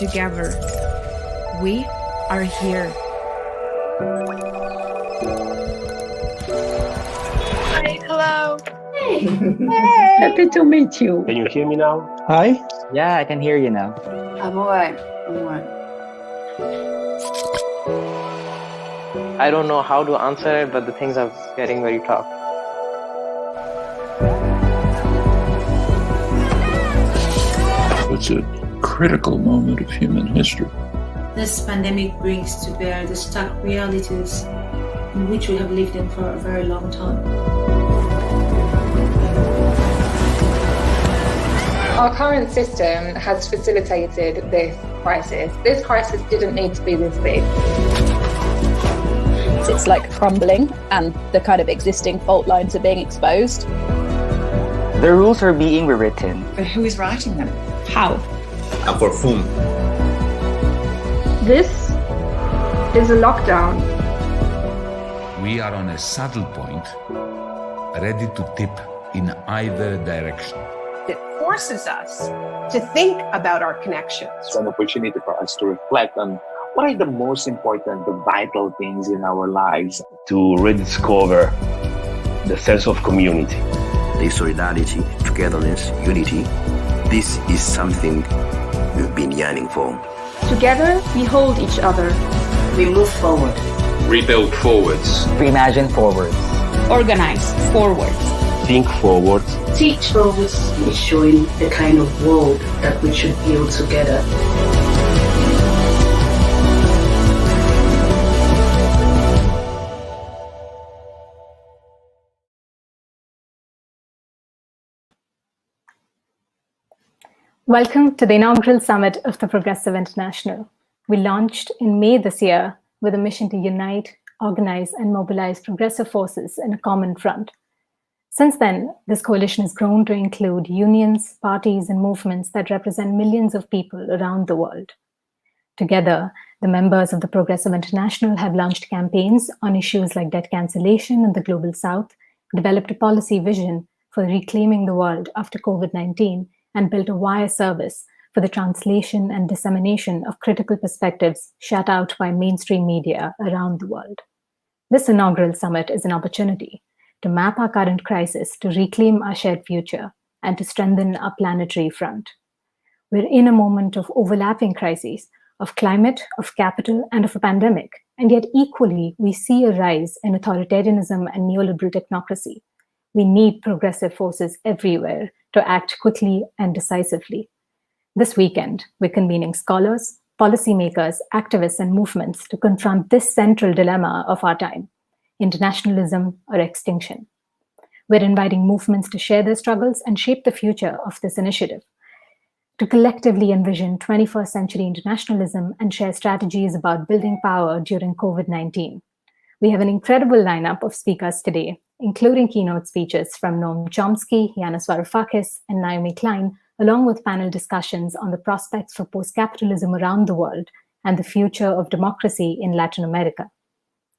together. We are here. Hi, hello. Hey. Happy to meet you. Can you hear me now? Hi. Yeah, I can hear you now. I'm all right. I don't know how to answer it, but the things are getting very tough. It's a critical moment of human history. This pandemic brings to bear the stark realities in which we have lived in for a very long time. Our current system has facilitated this crisis. This crisis didn't need to be this big. It's like crumbling and the kind of existing fault lines are being exposed. The rules are being rewritten. But who is writing them? How? And for whom? This is a lockdown. We are on a saddle point, ready to tip in either direction. It forces us to think about our connections. It's an opportunity for us to reflect on what are the most important, the vital things in our lives. To rediscover the sense of community. The solidarity, togetherness, unity. This is something we've been yearning for. Together, we hold each other. We move forward. Rebuild forwards. Reimagine forwards. Organize forwards. Think forward. Teach forwards is showing the kind of world that we should build together. Welcome to the inaugural summit of the Progressive International. We launched in May this year with a mission to unite, organize, and mobilize progressive forces in a common front. Since then, this coalition has grown to include unions, parties, and movements that represent millions of people around the world. Together, the members of the Progressive International have launched campaigns on issues like debt cancellation in the Global South, developed a policy vision for reclaiming the world after COVID-19, and built a wire service for the translation and dissemination of critical perspectives shut out by mainstream media around the world. This inaugural summit is an opportunity to map our current crisis, to reclaim our shared future, and to strengthen our planetary front. We're in a moment of overlapping crises, of climate, of capital, and of a pandemic, and yet equally we see a rise in authoritarianism and neoliberal technocracy. We need progressive forces everywhere to act quickly and decisively. This weekend, we're convening scholars, policymakers, activists, and movements to confront this central dilemma of our time: internationalism or extinction. We're inviting movements to share their struggles and shape the future of this initiative, to collectively envision 21st century internationalism and share strategies about building power during COVID-19. We have an incredible lineup of speakers today, including keynote speeches from Noam Chomsky, Yanis Varoufakis, and Naomi Klein, along with panel discussions on the prospects for post-capitalism around the world and the future of democracy in Latin America.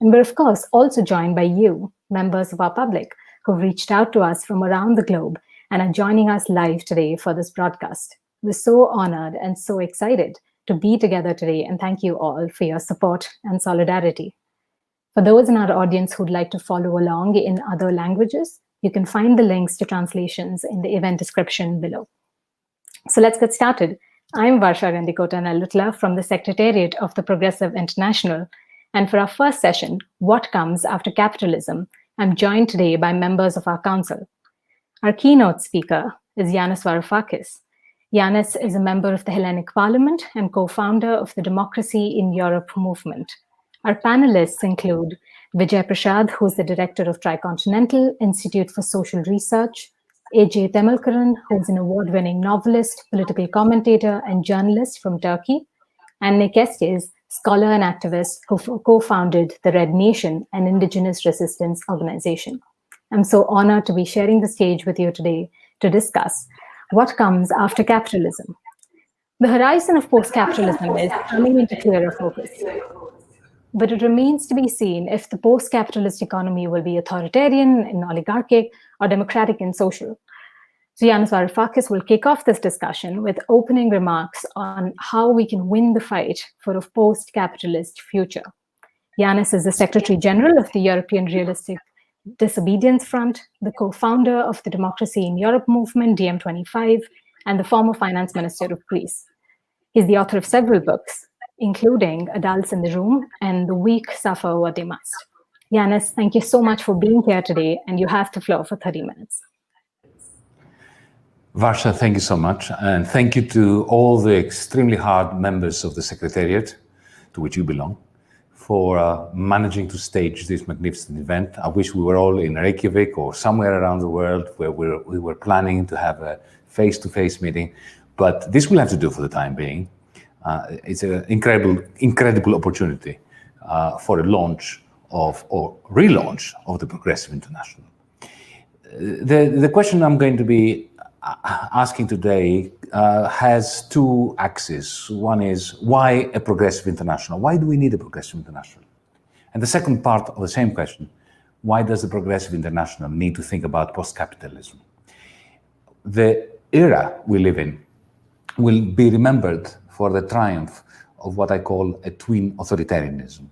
And we're, of course, also joined by you, members of our public, who've reached out to us from around the globe and are joining us live today for this broadcast. We're so honored and so excited to be together today, and thank you all for your support and solidarity. For those in our audience who'd like to follow along in other languages, you can find the links to translations in the event description below. So let's get started. I'm Varsha Gandikota-Nallutla from the Secretariat of the Progressive International. And for our first session, What Comes After Capitalism, I'm joined today by members of our council. Our keynote speaker is Yanis Varoufakis. Yanis is a member of the Hellenic Parliament and co-founder of the Democracy in Europe movement. Our panelists include Vijay Prashad, who is the director of Tricontinental Institute for Social Research, Ece Temelkuran, who is an award-winning novelist, political commentator, and journalist from Turkey, and Nick Estes, scholar and activist who co-founded the Red Nation, an indigenous resistance organization. I'm so honored to be sharing the stage with you today to discuss what comes after capitalism. The horizon of post-capitalism is coming into clearer focus. But it remains to be seen if the post-capitalist economy will be authoritarian and oligarchic or democratic and social. So Yanis Varoufakis will kick off this discussion with opening remarks on how we can win the fight for a post-capitalist future. Yanis is the Secretary General of the European Realistic Disobedience Front, the co-founder of the Democracy in Europe movement, DiEM25, and the former finance minister of Greece. He's the author of several books, including Adults in the Room and The Weak Suffer What They Must. Yanis, thank you so much for being here today, and you have the floor for 30 minutes. Varsha, thank you so much. And thank you to all the extremely hard members of the Secretariat, to which you belong, for managing to stage this magnificent event. I wish we were all in Reykjavik or somewhere around the world where we were planning to have a face-to-face meeting, but this will have to do for the time being. It's an incredible opportunity for a launch of, or relaunch of the Progressive International. The question I'm going to be asking today has two axes. One is, why a progressive international? Why do we need a progressive international? And the second part of the same question, why does the progressive international need to think about post-capitalism? The era we live in will be remembered for the triumph of what I call a twin authoritarianism,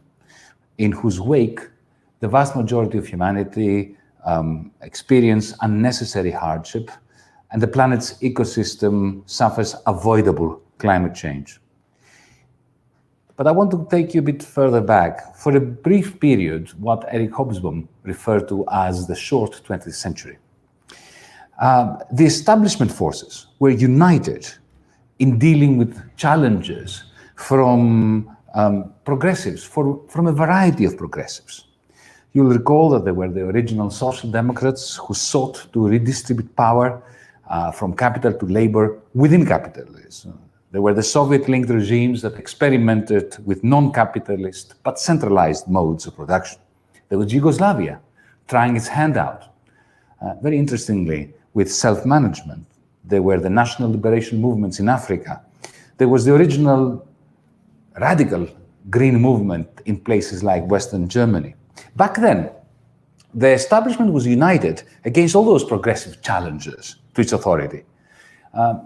in whose wake the vast majority of humanity experience unnecessary hardship, and the planet's ecosystem suffers avoidable climate change. But I want to take you a bit further back. For a brief period, what Eric Hobsbawm referred to as the short 20th century. The establishment forces were united in dealing with challenges from progressives, from a variety of progressives. You'll recall that there were the original social democrats who sought to redistribute power from capital to labor within capitalism. There were the Soviet-linked regimes that experimented with non-capitalist but centralized modes of production. There was Yugoslavia trying its hand out. Very interestingly, with self-management. There were the national liberation movements in Africa. There was the original radical green movement in places like Western Germany. Back then, the establishment was united against all those progressive challenges to its authority.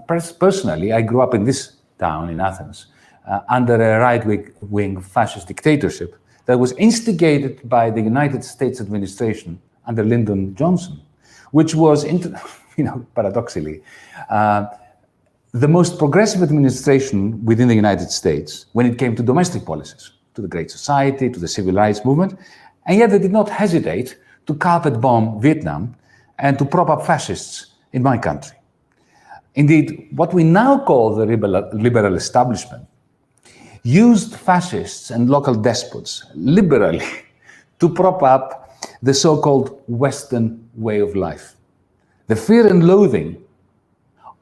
Personally, I grew up in this town in Athens under a right-wing fascist dictatorship that was instigated by the United States administration under Lyndon Johnson, which was, paradoxically, the most progressive administration within the United States when it came to domestic policies, to the Great Society, to the Civil Rights Movement, and yet they did not hesitate to carpet bomb Vietnam and to prop up fascists in my country. Indeed, what we now call the liberal establishment used fascists and local despots liberally to prop up the so-called Western way of life. The fear and loathing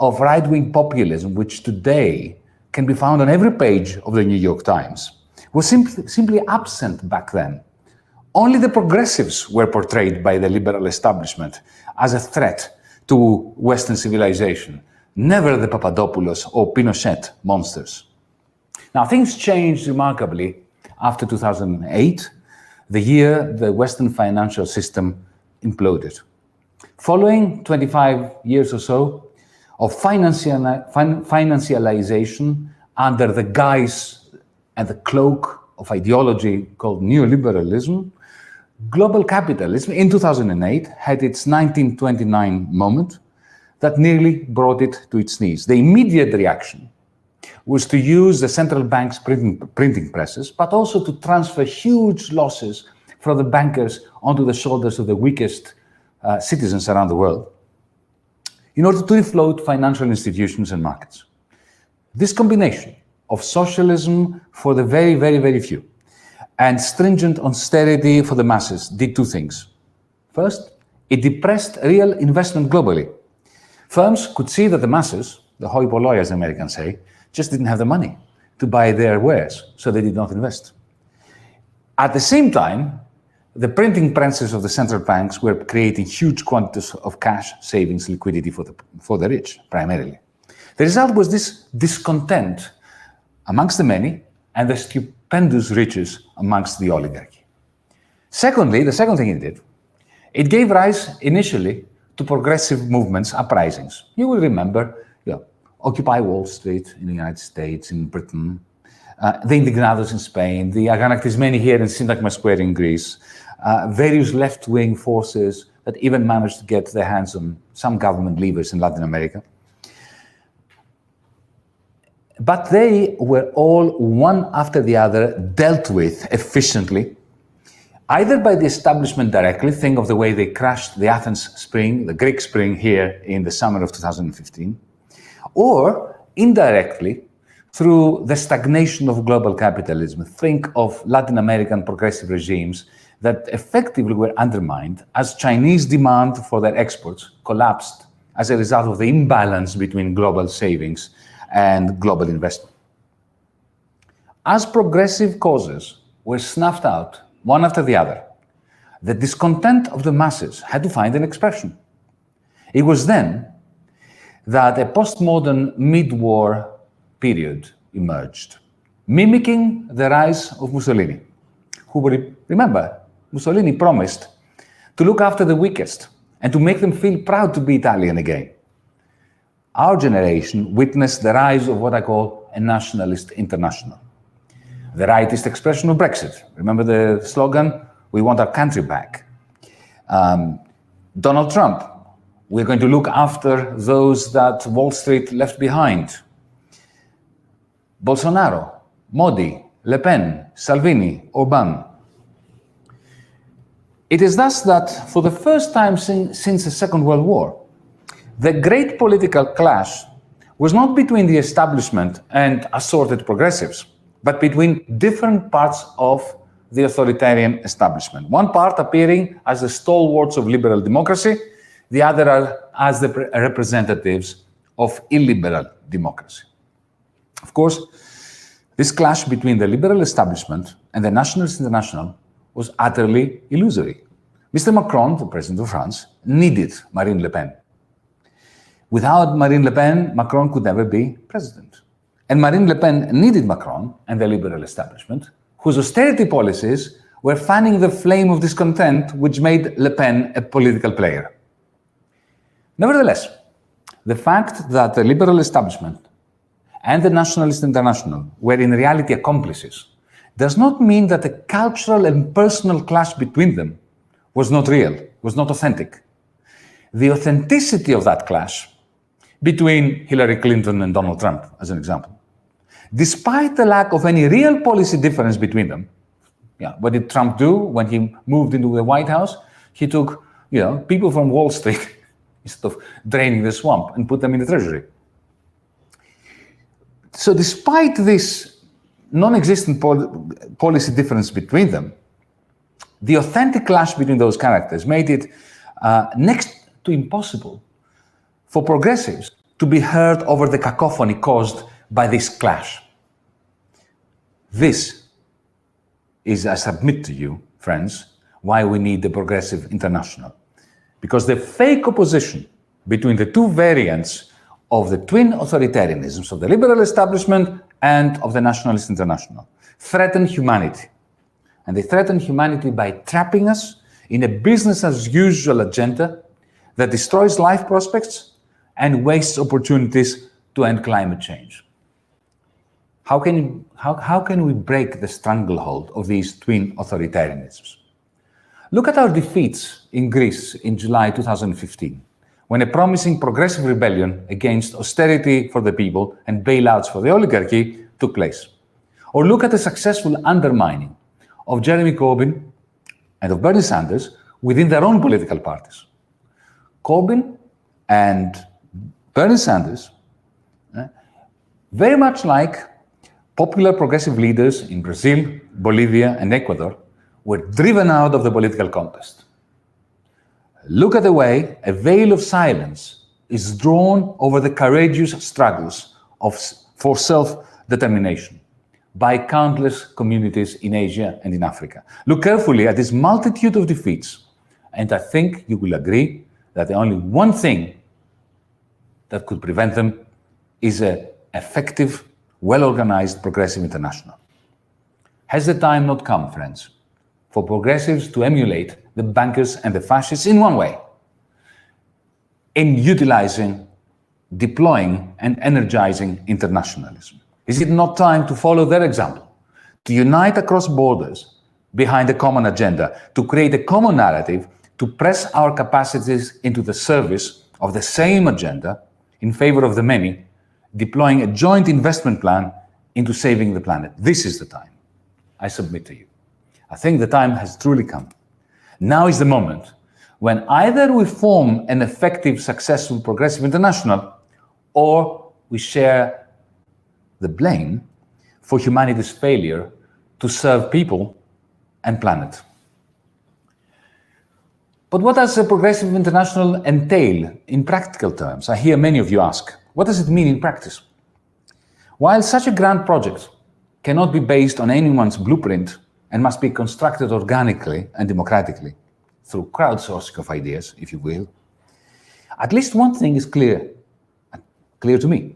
of right-wing populism, which today can be found on every page of the New York Times, was simply absent back then. Only the progressives were portrayed by the liberal establishment as a threat to Western civilization, never the Papadopoulos or Pinochet monsters. Now, things changed remarkably after 2008, the year the Western financial system imploded. Following 25 years or so of financialization under the guise and the cloak of ideology called neoliberalism, global capitalism in 2008 had its 1929 moment that nearly brought it to its knees. The immediate reaction was to use the central bank's printing presses, but also to transfer huge losses from the bankers onto the shoulders of the weakest citizens around the world in order to refloat financial institutions and markets. This combination of socialism for the very, very, very few and stringent austerity for the masses did two things. First, it depressed real investment globally. Firms could see that the masses, the hoi polloi as Americans say, just didn't have the money to buy their wares, so they did not invest. At the same time, the printing presses of the central banks were creating huge quantities of cash savings liquidity for the rich, primarily. The result was this discontent amongst the many and the stupendous riches amongst the oligarchy. Secondly, the second thing it did, it gave rise initially to progressive movements, uprisings. You will remember, Occupy Wall Street in the United States, in Britain, the Indignados in Spain, the Aganaktismeni here in Syntagma Square in Greece, various left-wing forces that even managed to get their hands on some government levers in Latin America. But they were all, one after the other, dealt with efficiently, either by the establishment directly, think of the way they crashed the Athens Spring, the Greek Spring here in the summer of 2015, or indirectly through the stagnation of global capitalism. Think of Latin American progressive regimes that effectively were undermined as Chinese demand for their exports collapsed as a result of the imbalance between global savings and global investment. As progressive causes were snuffed out, one after the other, the discontent of the masses had to find an expression. It was then that a postmodern mid-war period emerged, mimicking the rise of Mussolini, who, remember, Mussolini promised to look after the weakest and to make them feel proud to be Italian again. Our generation witnessed the rise of what I call a nationalist international. The rightist expression of Brexit. Remember the slogan, "We want our country back." Donald Trump, "We're going to look after those that Wall Street left behind." Bolsonaro, Modi, Le Pen, Salvini, Orban. It is thus that for the first time since the Second World War, the great political clash was not between the establishment and assorted progressives, but between different parts of the authoritarian establishment. One part appearing as the stalwarts of liberal democracy, the other as the representatives of illiberal democracy. Of course, this clash between the liberal establishment and the Nationalist International was utterly illusory. Mr. Macron, the president of France, needed Marine Le Pen. Without Marine Le Pen, Macron could never be president. And Marine Le Pen needed Macron and the liberal establishment, whose austerity policies were fanning the flame of discontent which made Le Pen a political player. Nevertheless, the fact that the liberal establishment and the Nationalist International were in reality accomplices does not mean that the cultural and personal clash between them was not real, was not authentic. The authenticity of that clash between Hillary Clinton and Donald Trump, as an example, despite the lack of any real policy difference between them, what did Trump do when he moved into the White House? He took, people from Wall Street instead of draining the swamp and put them in the Treasury. So despite this non-existent policy difference between them, the authentic clash between those characters made it next to impossible for progressives to be heard over the cacophony caused by this clash. This is, I submit to you, friends, why we need the Progressive International. Because the fake opposition between the two variants of the twin authoritarianisms of the liberal establishment and of the Nationalist International threaten humanity. And they threaten humanity by trapping us in a business-as-usual agenda that destroys life prospects and wastes opportunities to end climate change. How can we break the stranglehold of these twin authoritarianisms? Look at our defeats in Greece in July 2015, when a promising progressive rebellion against austerity for the people and bailouts for the oligarchy took place. Or look at the successful undermining of Jeremy Corbyn and of Bernie Sanders within their own political parties. Corbyn and Bernie Sanders, very much like popular progressive leaders in Brazil, Bolivia, and Ecuador, were driven out of the political contest. Look at the way a veil of silence is drawn over the courageous struggles for self-determination by countless communities in Asia and in Africa. Look carefully at this multitude of defeats, and I think you will agree that the only one thing that could prevent them is an effective, well-organized progressive international. Has the time not come, friends, for progressives to emulate the bankers and the fascists in one way? in utilizing, deploying, and energizing internationalism? Is it not time to follow their example, to unite across borders behind a common agenda, to create a common narrative, to press our capacities into the service of the same agenda in favor of the many, deploying a joint investment plan into saving the planet? This is the time, I submit to you. I think the time has truly come. Now is the moment when either we form an effective, successful, progressive international, or we share the blame for humanity's failure to serve people and planet. But what does a progressive international entail in practical terms? I hear many of you ask, what does it mean in practice? While such a grand project cannot be based on anyone's blueprint and must be constructed organically and democratically, through crowdsourcing of ideas, if you will, at least one thing is clear to me.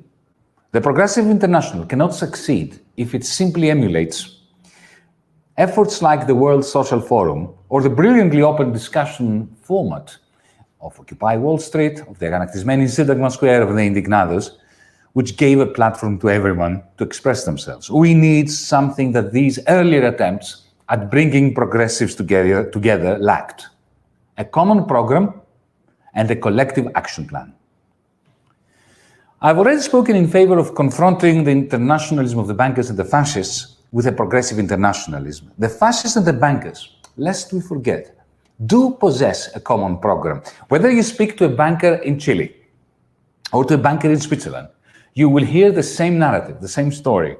The Progressive International cannot succeed if it simply emulates efforts like the World Social Forum or the brilliantly open discussion format of Occupy Wall Street, of the Ανακτισμένοι Σύνταγμα Square, of the Indignados, which gave a platform to everyone to express themselves. We need something that these earlier attempts at bringing progressives together lacked: a common program and a collective action plan. I've already spoken in favor of confronting the internationalism of the bankers and the fascists with a progressive internationalism. The fascists and the bankers, lest we forget, do possess a common program. Whether you speak to a banker in Chile or to a banker in Switzerland, you will hear the same narrative, the same story: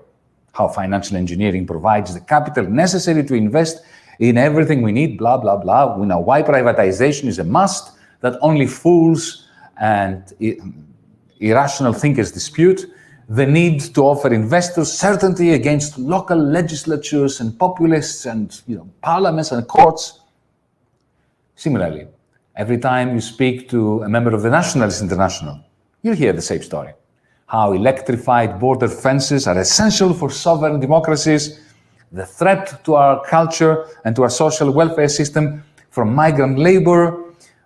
how financial engineering provides the capital necessary to invest in everything we need, blah, blah, blah. We know why privatization is a must, that only fools and irrational thinkers dispute, the need to offer investors certainty against local legislatures and populists and parliaments and courts. Similarly, every time you speak to a member of the Nationalist International, you'll hear the same story: how electrified border fences are essential for sovereign democracies, the threat to our culture and to our social welfare system from migrant labor,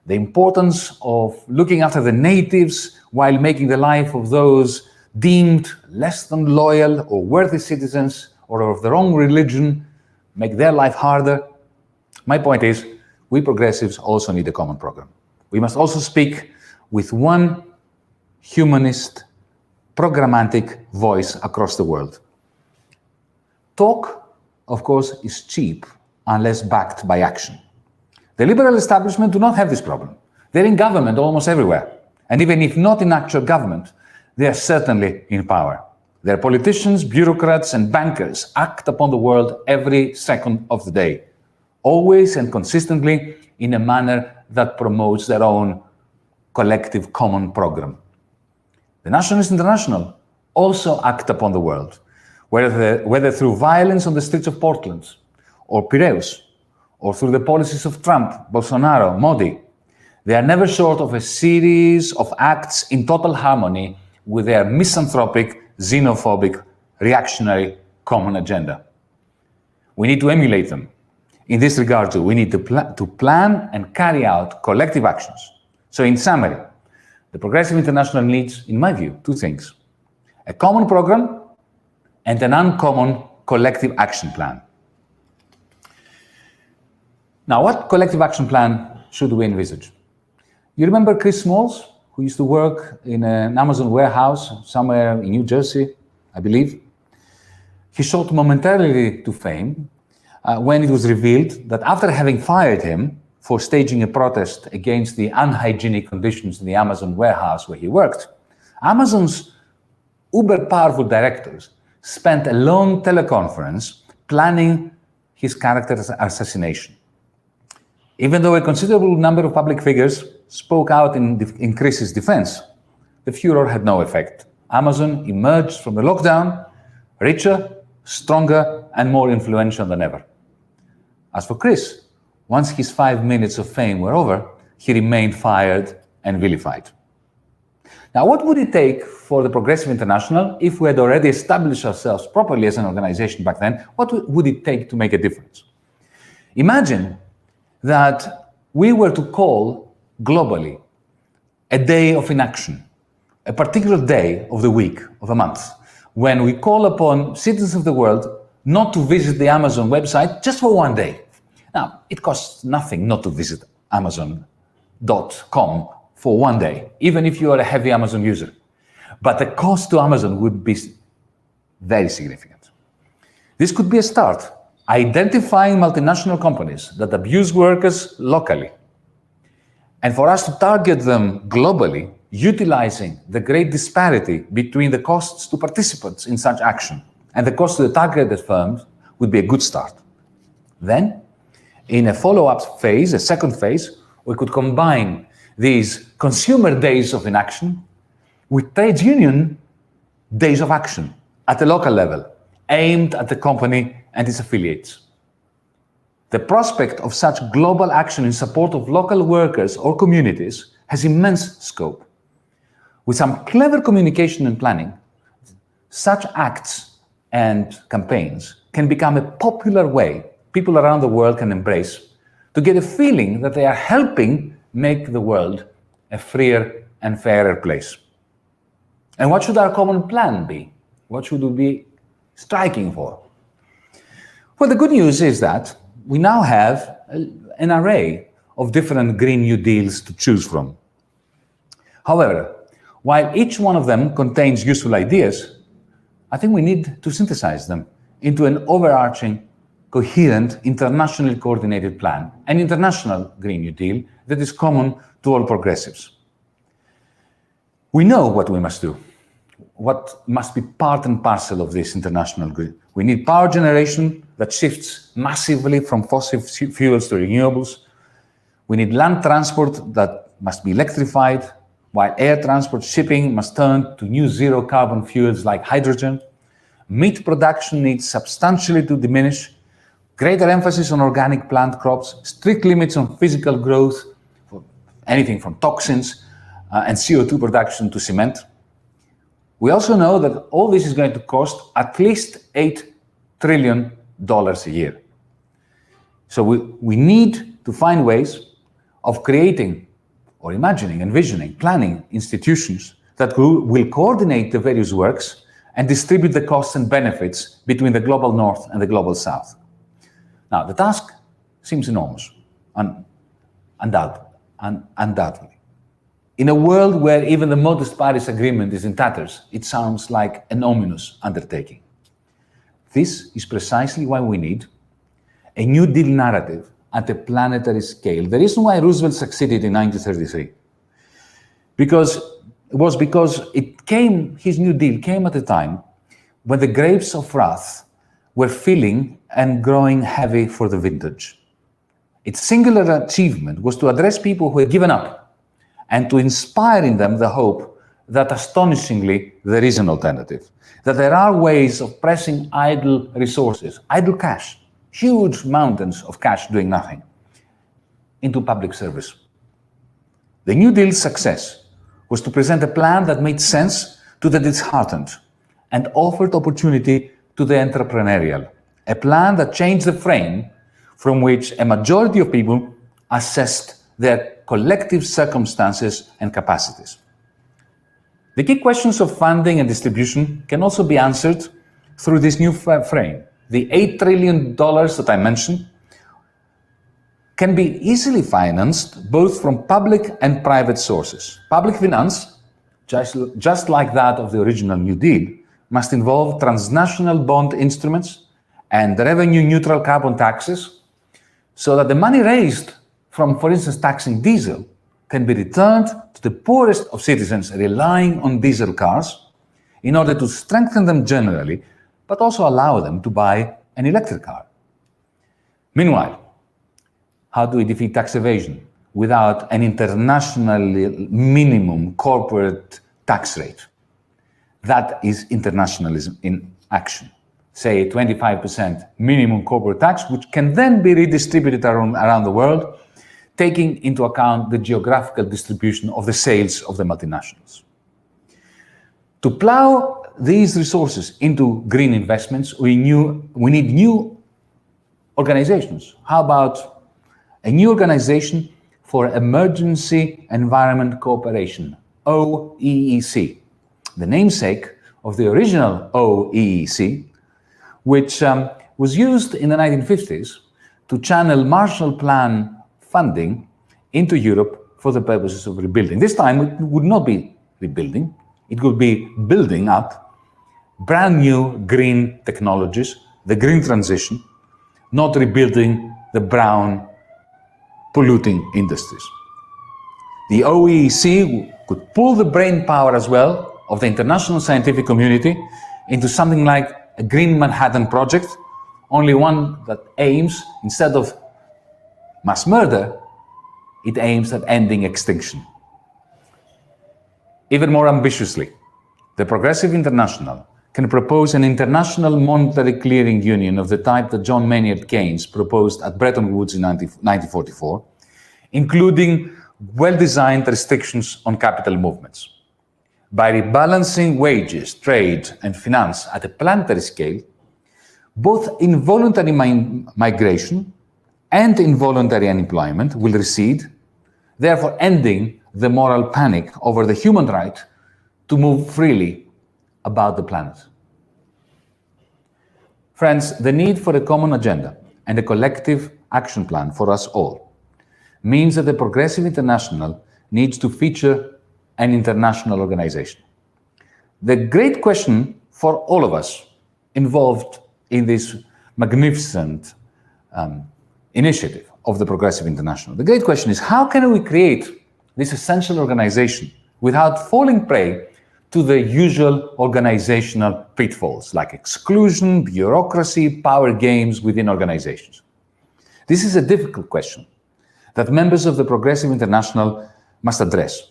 the importance of looking after the natives while making the life of those deemed less than loyal or worthy citizens or of their own religion, make their life harder. My point is, we progressives also need a common program. We must also speak with one humanist, programmatic voice across the world. Talk, of course, is cheap unless backed by action. The liberal establishment do not have this problem. They're in government almost everywhere. And even if not in actual government, they are certainly in power. Their politicians, bureaucrats, and bankers act upon the world every second of the day, always and consistently in a manner that promotes their own collective common program. The Nationalist International also act upon the world, whether through violence on the streets of Portland or Piraeus, or through the policies of Trump, Bolsonaro, Modi. They are never short of a series of acts in total harmony with their misanthropic, xenophobic, reactionary common agenda. We need to emulate them. In this regard, too, we need to plan and carry out collective actions. So in summary, the Progressive International needs, in my view, two things: a common program and an uncommon collective action plan. Now, what collective action plan should we envisage? You remember Chris Smalls, who used to work in an Amazon warehouse somewhere in New Jersey, I believe? He shot momentarily to fame when it was revealed that after having fired him for staging a protest against the unhygienic conditions in the Amazon warehouse where he worked, Amazon's uber-powerful directors spent a long teleconference planning his character's assassination. Even though a considerable number of public figures spoke out in Chris's defense, the furor had no effect. Amazon emerged from the lockdown richer, stronger, and more influential than ever. As for Chris, once his 5 minutes of fame were over, he remained fired and vilified. Now, what would it take for the Progressive International, if we had already established ourselves properly as an organization back then, what would it take to make a difference? Imagine that we were to call globally a day of inaction, a particular day of the week, of a month, when we call upon citizens of the world not to visit the Amazon website just for one day. Now, it costs nothing not to visit Amazon.com for one day, even if you are a heavy Amazon user. But the cost to Amazon would be very significant. This could be a start, identifying multinational companies that abuse workers locally, and for us to target them globally, utilizing the great disparity between the costs to participants in such action and the cost to the targeted firms would be a good start. Then, in a follow-up phase, a second phase, we could combine these consumer days of inaction with trade union days of action at the local level, aimed at the company and its affiliates. The prospect of such global action in support of local workers or communities has immense scope. With some clever communication and planning, such acts and campaigns can become a popular way people around the world can embrace to get a feeling that they are helping make the world a freer and fairer place. And what should our common plan be? What should we be striking for? Well, the good news is that we now have an array of different Green New Deals to choose from. However, while each one of them contains useful ideas, I think we need to synthesize them into an overarching, coherent, internationally coordinated plan, an international Green New Deal that is common to all progressives. We know what we must do, what must be part and parcel of this international grid. We need power generation that shifts massively from fossil fuels to renewables. We need land transport that must be electrified, while air transport shipping must turn to new zero carbon fuels like hydrogen. Meat production needs substantially to diminish, greater emphasis on organic plant crops, strict limits on physical growth, for anything from toxins and CO2 production to cement. We also know that all this is going to cost at least $8 trillion a year. So we need to find ways of creating or imagining, envisioning, planning institutions that will coordinate the various works and distribute the costs and benefits between the global north and the global south. Now, the task seems enormous, undoubtedly. In a world where even the modest Paris Agreement is in tatters, it sounds like an ominous undertaking. This is precisely why we need a New Deal narrative at a planetary scale. The reason why Roosevelt succeeded in 1933 was because his New Deal came at a time when the grapes of wrath were filling and growing heavy for the vintage. Its singular achievement was to address people who had given up and to inspire in them the hope that astonishingly there is an alternative, that there are ways of pressing idle resources, idle cash, huge mountains of cash doing nothing, into public service. The New Deal's success was to present a plan that made sense to the disheartened and offered opportunity to the entrepreneurial, a plan that changed the frame from which a majority of people assessed their collective circumstances and capacities. The key questions of funding and distribution can also be answered through this new frame. The $8 trillion that I mentioned can be easily financed both from public and private sources. Public finance, just like that of the original New Deal, must involve transnational bond instruments and revenue-neutral carbon taxes so that the money raised from, for instance, taxing diesel can be returned to the poorest of citizens relying on diesel cars in order to strengthen them generally, but also allow them to buy an electric car. Meanwhile, how do we defeat tax evasion without an internationally minimum corporate tax rate? That is internationalism in action. Say 25% minimum corporate tax, which can then be redistributed around the world, taking into account the geographical distribution of the sales of the multinationals. To plow these resources into green investments, we need new organizations. How about a new organization for Emergency Environment Cooperation, OEEC, the namesake of the original OEEC, which was used in the 1950s to channel Marshall Plan funding into Europe for the purposes of rebuilding. This time it would not be rebuilding, it would be building up brand new green technologies, the green transition, not rebuilding the brown polluting industries. The OEEC could pull the brain power as well of the international scientific community into something like a Green Manhattan Project, only one that aims, instead of mass murder, it aims at ending extinction. Even more ambitiously, the Progressive International can propose an international monetary clearing union of the type that John Maynard Keynes proposed at Bretton Woods in 1944, including well-designed restrictions on capital movements. By rebalancing wages, trade, and finance at a planetary scale, both involuntary migration and involuntary unemployment will recede, therefore ending the moral panic over the human right to move freely about the planet. Friends, the need for a common agenda and a collective action plan for us all means that the Progressive International needs to feature an international organization. The great question for all of us involved in this magnificent initiative of the Progressive International, the great question is, how can we create this essential organization without falling prey to the usual organizational pitfalls like exclusion, bureaucracy, power games within organizations? This is a difficult question that members of the Progressive International must address.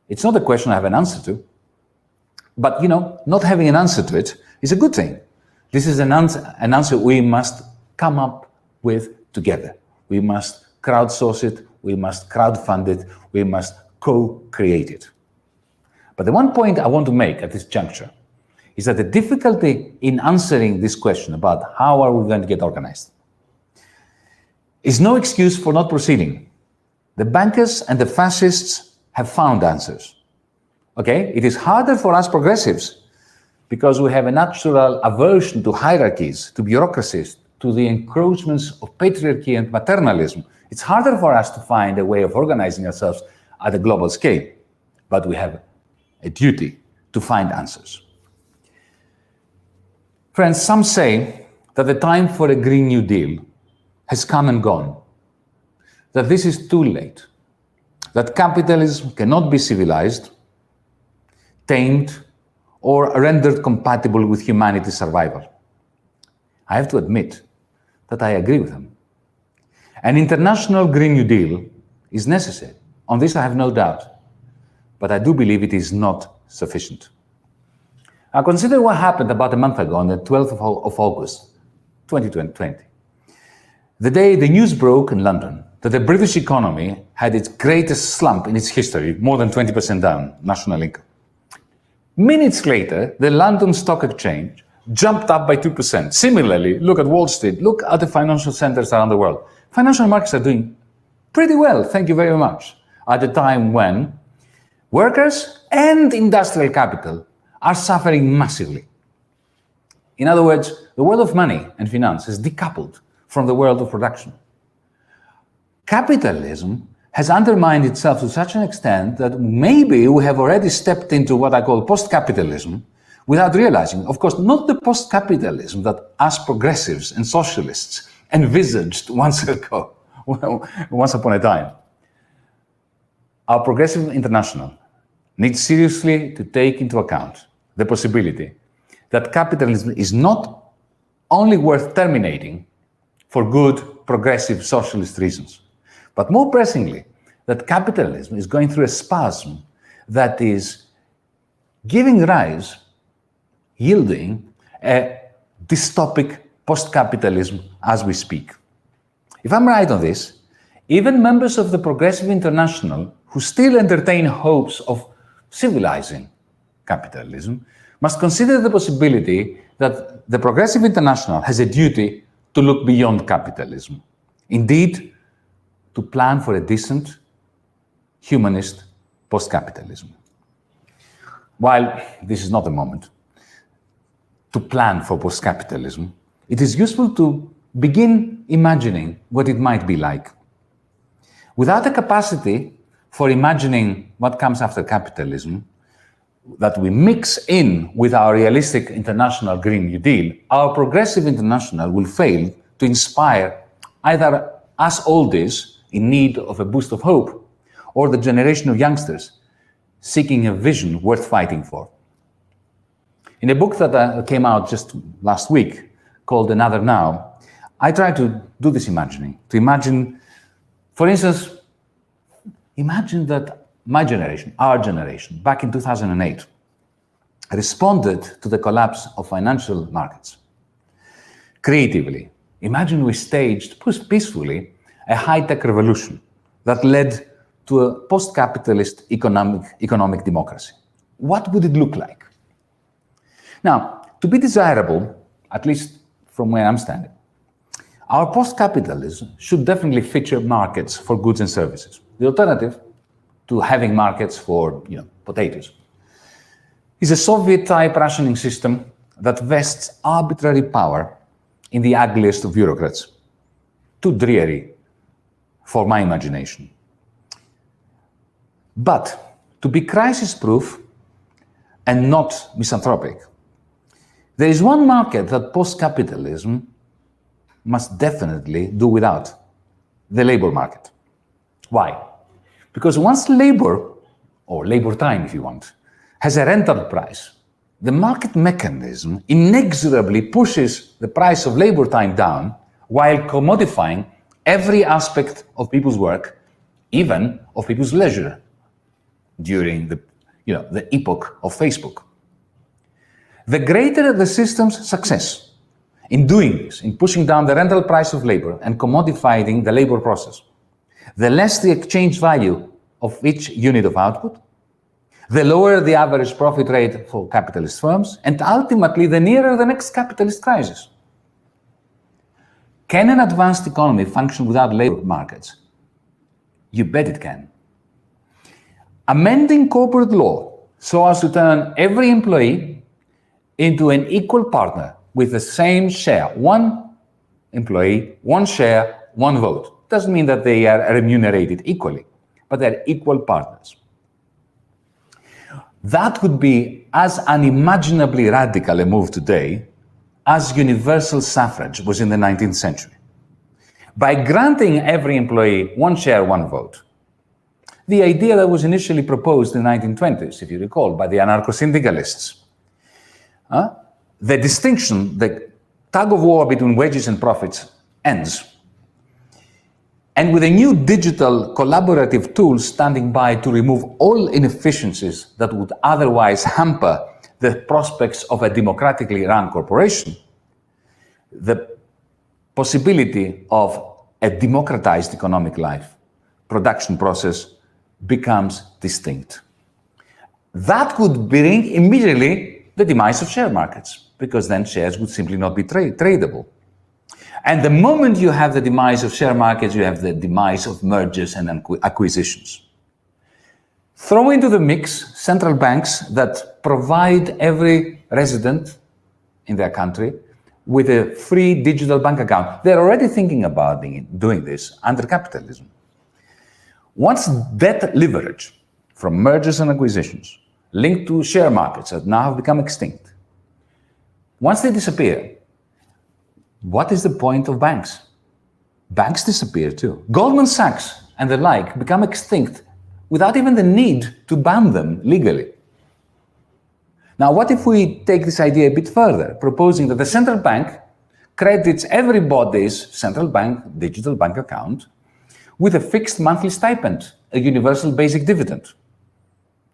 It's not a question I have an answer to, but not having an answer to it is a good thing. This is an answer we must come up with together. We must crowdsource it, we must crowdfund it, we must co-create it. But the one point I want to make at this juncture is that the difficulty in answering this question about how are we going to get organized is no excuse for not proceeding. The bankers and the fascists have found answers. Okay? It is harder for us progressives because we have a natural aversion to hierarchies, to bureaucracies, to the encroachments of patriarchy and maternalism. It's harder for us to find a way of organizing ourselves at a global scale, but we have a duty to find answers. Friends, some say that the time for a Green New Deal has come and gone, that this is too late, that capitalism cannot be civilized, tamed, or rendered compatible with humanity's survival. I have to admit that I agree with them. An international Green New Deal is necessary. On this I have no doubt, but I do believe it is not sufficient. Now consider what happened about a month ago on the 12th of August, 2020. The day the news broke in London that the British economy had its greatest slump in its history, more than 20% down national income. Minutes later, the London Stock Exchange jumped up by 2%. Similarly, look at Wall Street, look at the financial centers around the world. Financial markets are doing pretty well, thank you very much, at a time when workers and industrial capital are suffering massively. In other words, the world of money and finance is decoupled from the world of production. Capitalism has undermined itself to such an extent that maybe we have already stepped into what I call post-capitalism without realizing, of course, not the post-capitalism that us progressives and socialists envisaged once upon a time. Our Progressive International needs seriously to take into account the possibility that capitalism is not only worth terminating for good progressive socialist reasons, but more pressingly, that capitalism is going through a spasm that is yielding a dystopic post-capitalism as we speak. If I'm right on this, even members of the Progressive International who still entertain hopes of civilizing capitalism must consider the possibility that the Progressive International has a duty to look beyond capitalism. Indeed, to plan for a decent, humanist post-capitalism. While this is not the moment to plan for post-capitalism, it is useful to begin imagining what it might be like. Without a capacity for imagining what comes after capitalism, that we mix in with our realistic international Green New Deal, our progressive international will fail to inspire either us oldies in need of a boost of hope, or the generation of youngsters seeking a vision worth fighting for. In a book that came out just last week called Another Now, I try to do this imagining, to imagine, for instance, imagine that my generation, our generation, back in 2008, responded to the collapse of financial markets. Creatively, imagine we staged peacefully a high-tech revolution that led to a post-capitalist economic democracy. What would it look like? Now, to be desirable, at least from where I'm standing, our post-capitalism should definitely feature markets for goods and services. The alternative to having markets for, potatoes is a Soviet-type rationing system that vests arbitrary power in the ugliest of bureaucrats. Too dreary for my imagination. But to be crisis-proof and not misanthropic, there is one market that post-capitalism must definitely do without: the labor market. Why? Because once labor, or labor time if you want, has a rental price, the market mechanism inexorably pushes the price of labor time down while commodifying every aspect of people's work, even of people's leisure, during the epoch of Facebook. The greater the system's success in doing this, in pushing down the rental price of labor and commodifying the labor process, the less the exchange value of each unit of output, the lower the average profit rate for capitalist firms, and ultimately the nearer the next capitalist crisis. Can an advanced economy function without labor markets? You bet it can. Amending corporate law so as to turn every employee into an equal partner with the same share, one employee, one share, one vote. Doesn't mean that they are remunerated equally, but they're equal partners. That would be as unimaginably radical a move today as universal suffrage was in the 19th century. By granting every employee one share, one vote, the idea that was initially proposed in the 1920s, if you recall, by the anarcho-syndicalists, the distinction, the tug of war between wages and profits ends. And with a new digital collaborative tool standing by to remove all inefficiencies that would otherwise hamper the prospects of a democratically run corporation, the possibility of a democratized economic life, production process, becomes distinct. That would bring immediately the demise of share markets, because then shares would simply not be tradable. And the moment you have the demise of share markets, you have the demise of mergers and acquisitions. Throw into the mix central banks that provide every resident in their country with a free digital bank account. They're already thinking about doing this under capitalism. Once debt leverage from mergers and acquisitions linked to share markets that now have become extinct, once they disappear, what is the point of banks? Banks disappear too. Goldman Sachs and the like become extinct without even the need to ban them legally. Now, what if we take this idea a bit further, proposing that the central bank credits everybody's central bank digital bank account with a fixed monthly stipend, a universal basic dividend?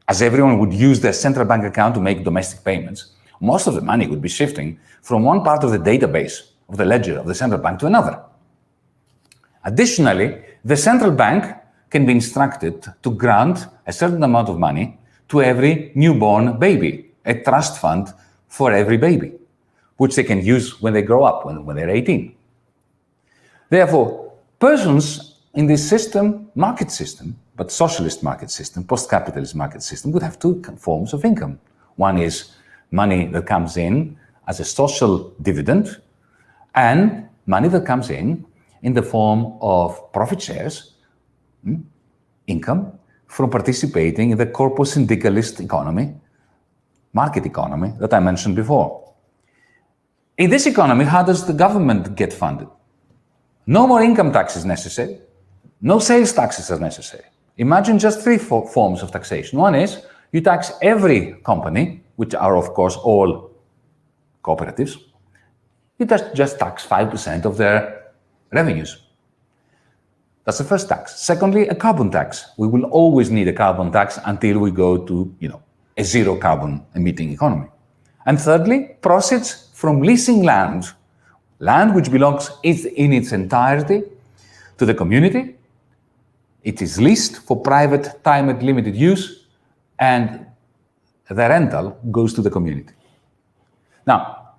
As everyone would use their central bank account to make domestic payments, most of the money would be shifting from one part of the database of the ledger of the central bank to another. Additionally, the central bank can be instructed to grant a certain amount of money to every newborn baby, a trust fund for every baby, which they can use when they grow up, when they're 18. Therefore, persons in this system, market system, but socialist market system, post-capitalist market system, would have two forms of income. One is money that comes in as a social dividend, and money that comes in the form of profit shares, income, from participating in the corporate syndicalist economy, market economy that I mentioned before. In this economy, how does the government get funded? No more income tax is necessary. No sales taxes are necessary. Imagine just three forms of taxation. One is you tax every company, which are, of course, all cooperatives. You just tax 5% of their revenues. That's the first tax. Secondly, a carbon tax. We will always need a carbon tax until we go to, a zero carbon emitting economy. And thirdly, proceeds from leasing land which belongs in its entirety to the community. It is leased for private time and limited use, and the rental goes to the community. Now,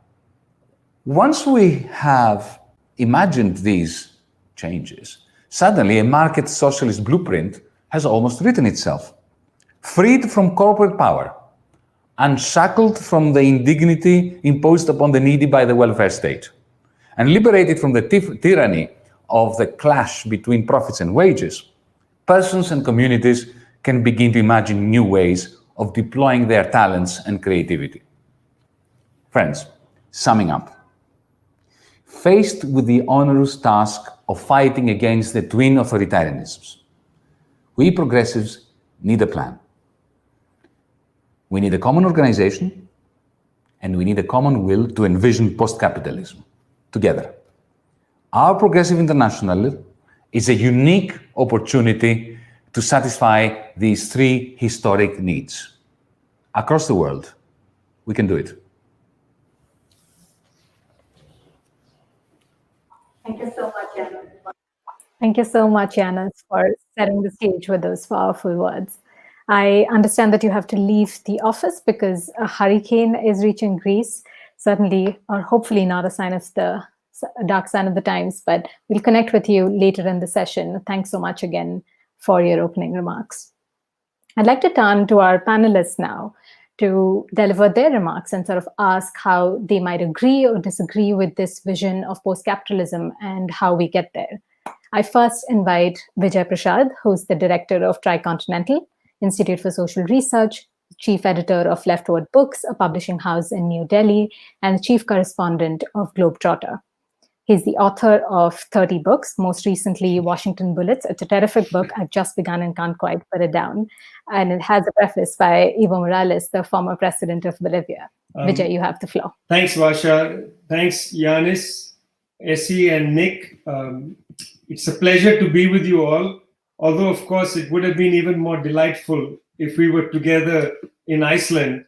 once we have imagined these changes, suddenly a market socialist blueprint has almost written itself. Freed from corporate power, unshackled from the indignity imposed upon the needy by the welfare state, and liberated from the tyranny of the clash between profits and wages, persons and communities can begin to imagine new ways of deploying their talents and creativity. Friends, summing up, faced with the onerous task of fighting against the twin authoritarianisms, we progressives need a plan. We need a common organization, and we need a common will to envision post-capitalism together. Our Progressive International is a unique opportunity to satisfy these three historic needs. Across the world, we can do it. Thank you so much, Yanis. Thank you so much, Yanis, for setting the stage with those powerful words. I understand that you have to leave the office because a hurricane is reaching Greece. Certainly, or hopefully not a dark sign of the times, but we'll connect with you later in the session. Thanks so much again for your opening remarks. I'd like to turn to our panelists now to deliver their remarks and sort of ask how they might agree or disagree with this vision of post-capitalism and how we get there. I first invite Vijay Prashad, who's the director of Tricontinental Institute for Social Research, chief editor of Leftward Books, a publishing house in New Delhi, and chief correspondent of Globetrotter. He's the author of 30 books, most recently Washington Bullets. It's a terrific book. I've just begun and can't quite put it down. And it has a preface by Evo Morales, the former president of Bolivia. Vijay, you have the floor. Thanks, Vasha. Thanks, Yanis, Ece, and Nick. It's a pleasure to be with you all. Although, of course, it would have been even more delightful if we were together in Iceland.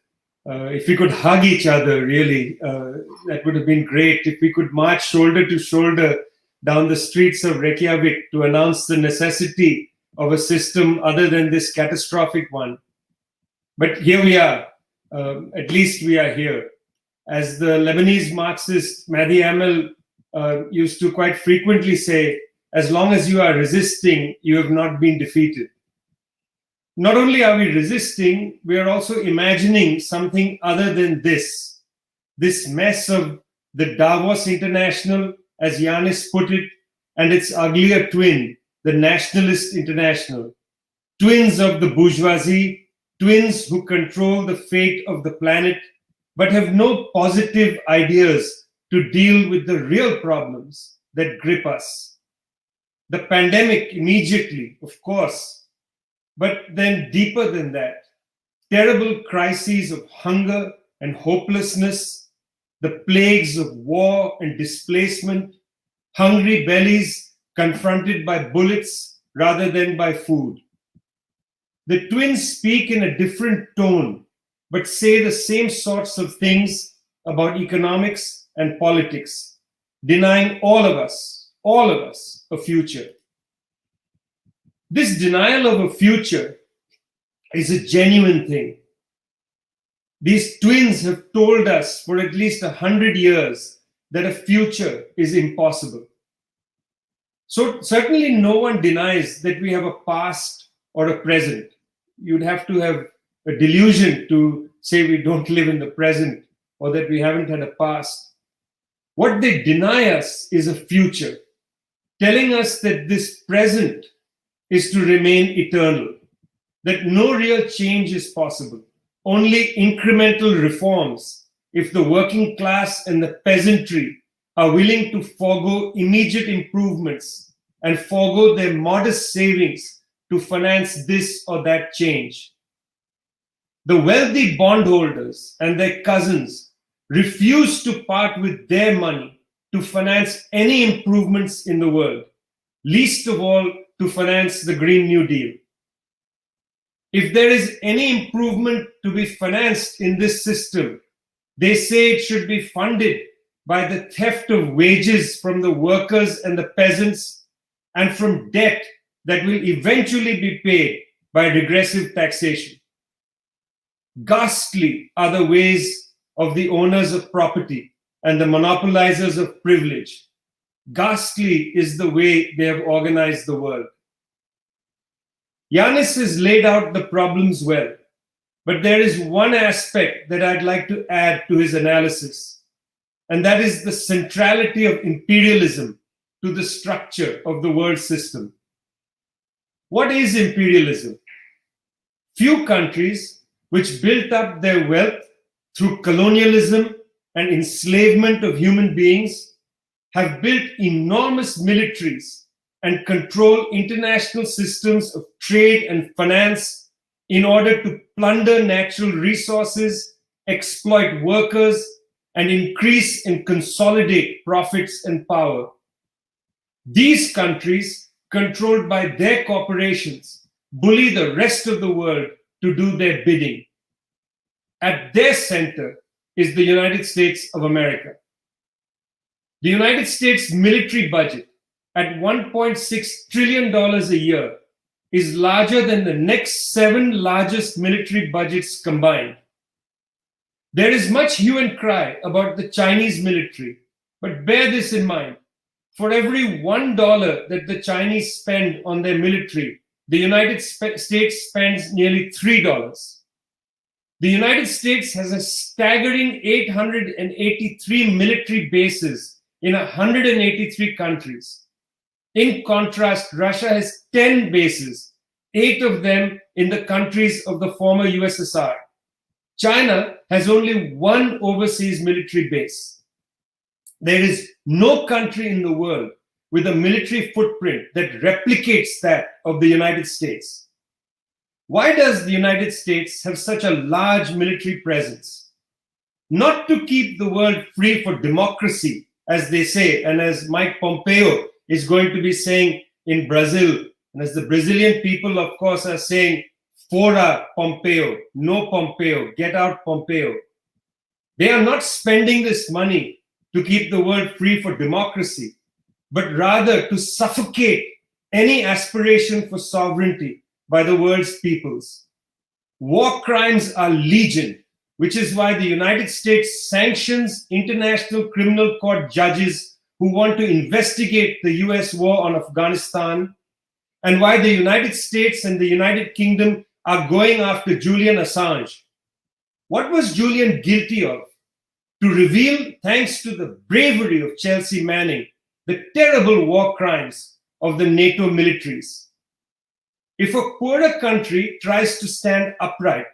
If we could hug each other, really, that would have been great. If we could march shoulder to shoulder down the streets of Reykjavik to announce the necessity of a system other than this catastrophic one. But here we are. At least we are here. As the Lebanese Marxist Mahdi Amel used to quite frequently say, as long as you are resisting, you have not been defeated. Not only are we resisting, we are also imagining something other than this mess of the Davos International, as Yanis put it, and its uglier twin, the Nationalist International. Twins of the bourgeoisie, twins who control the fate of the planet, but have no positive ideas to deal with the real problems that grip us. The pandemic immediately, of course, but then deeper than that, terrible crises of hunger and hopelessness, the plagues of war and displacement, hungry bellies confronted by bullets rather than by food. The twins speak in a different tone, but say the same sorts of things about economics and politics, denying all of us, a future. This denial of a future is a genuine thing. These twins have told us for at least 100 years that a future is impossible. So certainly no one denies that we have a past or a present. You'd have to have a delusion to say we don't live in the present or that we haven't had a past. What they deny us is a future, telling us that this present is to remain eternal, that no real change is possible, only incremental reforms if the working class and the peasantry are willing to forego immediate improvements and forego their modest savings to finance this or that change. The wealthy bondholders and their cousins refuse to part with their money to finance any improvements in the world, least of all to finance the Green New Deal. If there is any improvement to be financed in this system, they say it should be funded by the theft of wages from the workers and the peasants and from debt that will eventually be paid by regressive taxation. Ghastly are the ways of the owners of property and the monopolizers of privilege. Ghastly is the way they have organized the world. Yanis has laid out the problems well, but there is one aspect that I'd like to add to his analysis, and that is the centrality of imperialism to the structure of the world system. What is imperialism? Few countries which built up their wealth through colonialism and enslavement of human beings have built enormous militaries and control international systems of trade and finance in order to plunder natural resources, exploit workers, and increase and consolidate profits and power. These countries, controlled by their corporations, bully the rest of the world to do their bidding. At their center is the United States of America. The United States military budget at $1.6 trillion a year is larger than the next 7 largest military budgets combined. There is much hue and cry about the Chinese military, but bear this in mind. For every $1 that the Chinese spend on their military, the United States spends nearly $3. The United States has a staggering 883 military bases in 183 countries. In contrast, Russia has 10 bases, 8 of them in the countries of the former USSR. China has only 1 overseas military base. There is no country in the world with a military footprint that replicates that of the United States. Why does the United States have such a large military presence? Not to keep the world free for democracy, as they say, and as Mike Pompeo is going to be saying in Brazil, and as the Brazilian people, of course, are saying, fora Pompeo, no Pompeo, get out Pompeo. They are not spending this money to keep the world free for democracy, but rather to suffocate any aspiration for sovereignty by the world's peoples. War crimes are legion, which is why the United States sanctions International Criminal Court judges who want to investigate the US war on Afghanistan, and why the United States and the United Kingdom are going after Julian Assange. What was Julian guilty of? To reveal, thanks to the bravery of Chelsea Manning, the terrible war crimes of the NATO militaries. If a poorer country tries to stand upright,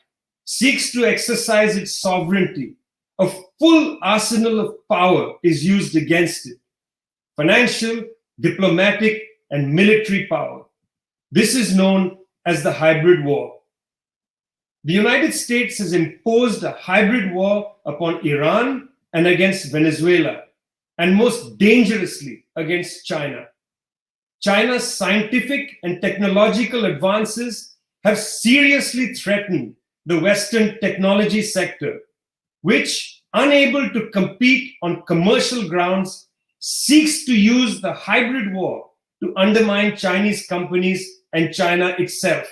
seeks to exercise its sovereignty, a full arsenal of power is used against it. Financial, diplomatic, and military power. This is known as the hybrid war. The United States has imposed a hybrid war upon Iran and against Venezuela, and most dangerously against China. China's scientific and technological advances have seriously threatened the Western technology sector, which, unable to compete on commercial grounds, seeks to use the hybrid war to undermine Chinese companies and China itself.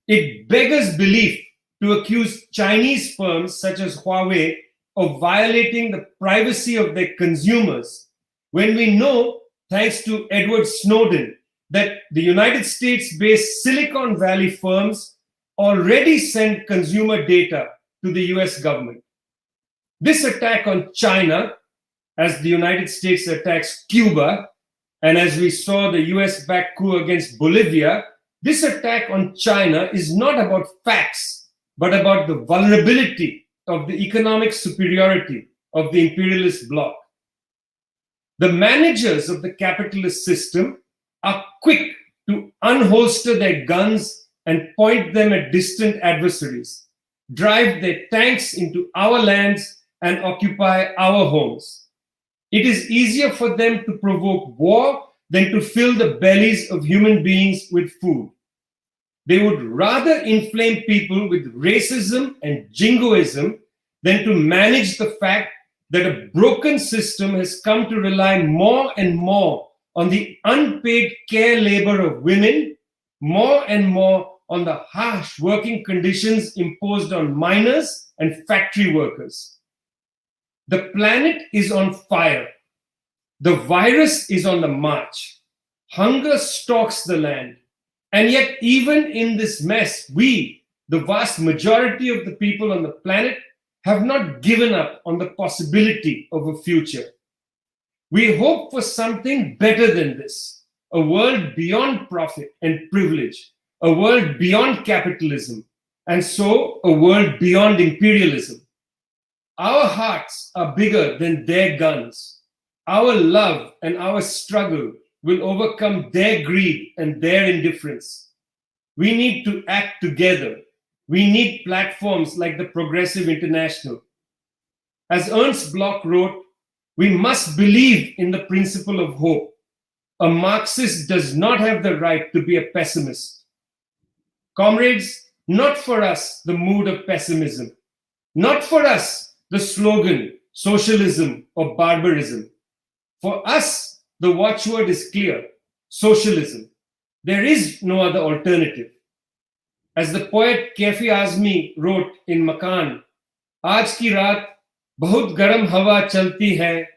It beggars belief to accuse Chinese firms such as Huawei of violating the privacy of their consumers when we know, thanks to Edward Snowden, that the United States-based Silicon Valley firms already send consumer data to the US government. This attack on China, as the United States attacks Cuba, and as we saw the US-backed coup against Bolivia, this attack on China is not about facts, but about the vulnerability of the economic superiority of the imperialist bloc. The managers of the capitalist system are quick to unholster their guns and point them at distant adversaries, drive their tanks into our lands and occupy our homes. It is easier for them to provoke war than to fill the bellies of human beings with food. They would rather inflame people with racism and jingoism than to manage the fact that a broken system has come to rely more and more on the unpaid care labor of women, more and more on the harsh working conditions imposed on miners and factory workers. The planet is on fire. The virus is on the march. Hunger stalks the land. And yet, even in this mess, we, the vast majority of the people on the planet, have not given up on the possibility of a future. We hope for something better than this, a world beyond profit and privilege, a world beyond capitalism, and so a world beyond imperialism. Our hearts are bigger than their guns. Our love and our struggle will overcome their greed and their indifference. We need to act together. We need platforms like the Progressive International. As Ernst Bloch wrote, we must believe in the principle of hope. A Marxist does not have the right to be a pessimist. Comrades, not for us the mood of pessimism. Not for us the slogan, socialism or barbarism. For us, the watchword is clear, socialism. There is no other alternative. As the poet Kaifi Azmi wrote in Makan, Aaj ki raat bahut garam hawa chalti hai,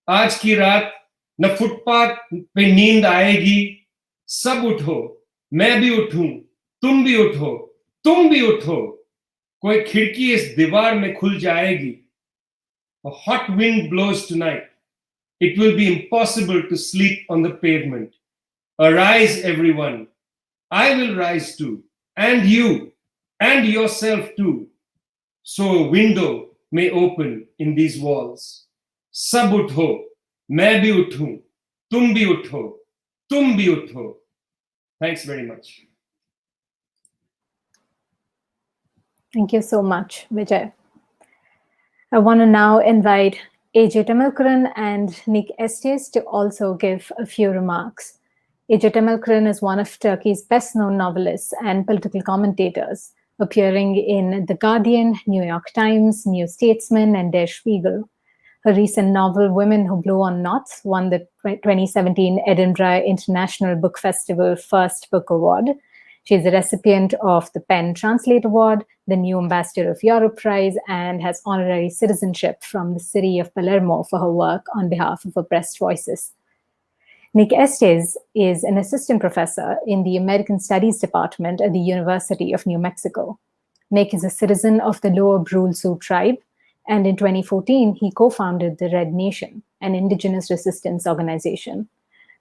aaj ki raat na footpath pe neend aayegi, sab utho, main bhi uthun, tum bhi utho, tum bhi utho, koi khidki is diwar mein khul jayegi. A hot wind blows tonight. It will be impossible to sleep on the pavement. Arise, everyone. I will rise too, and you, and yourself too. So a window may open in these walls. Sab utho, main bhi uthun, tum bhi utho, tum bhi utho. Thanks very much. Thank you so much, Vijay. I want to now invite Ece Temelkuran and Nick Estes to also give a few remarks. Ece Temelkuran is one of Turkey's best-known novelists and political commentators, appearing in The Guardian, New York Times, New Statesman, and Der Spiegel. Her recent novel, Women Who Blow on Knots, won the 2017 Edinburgh International Book Festival First Book Award. She is a recipient of the PEN Translate Award, the New Ambassador of Europe Prize, and has honorary citizenship from the city of Palermo for her work on behalf of oppressed voices. Nick Estes is an assistant professor in the American Studies Department at the University of New Mexico. Nick is a citizen of the Lower Brule Sioux tribe, and in 2014, he co-founded the Red Nation, an indigenous resistance organization.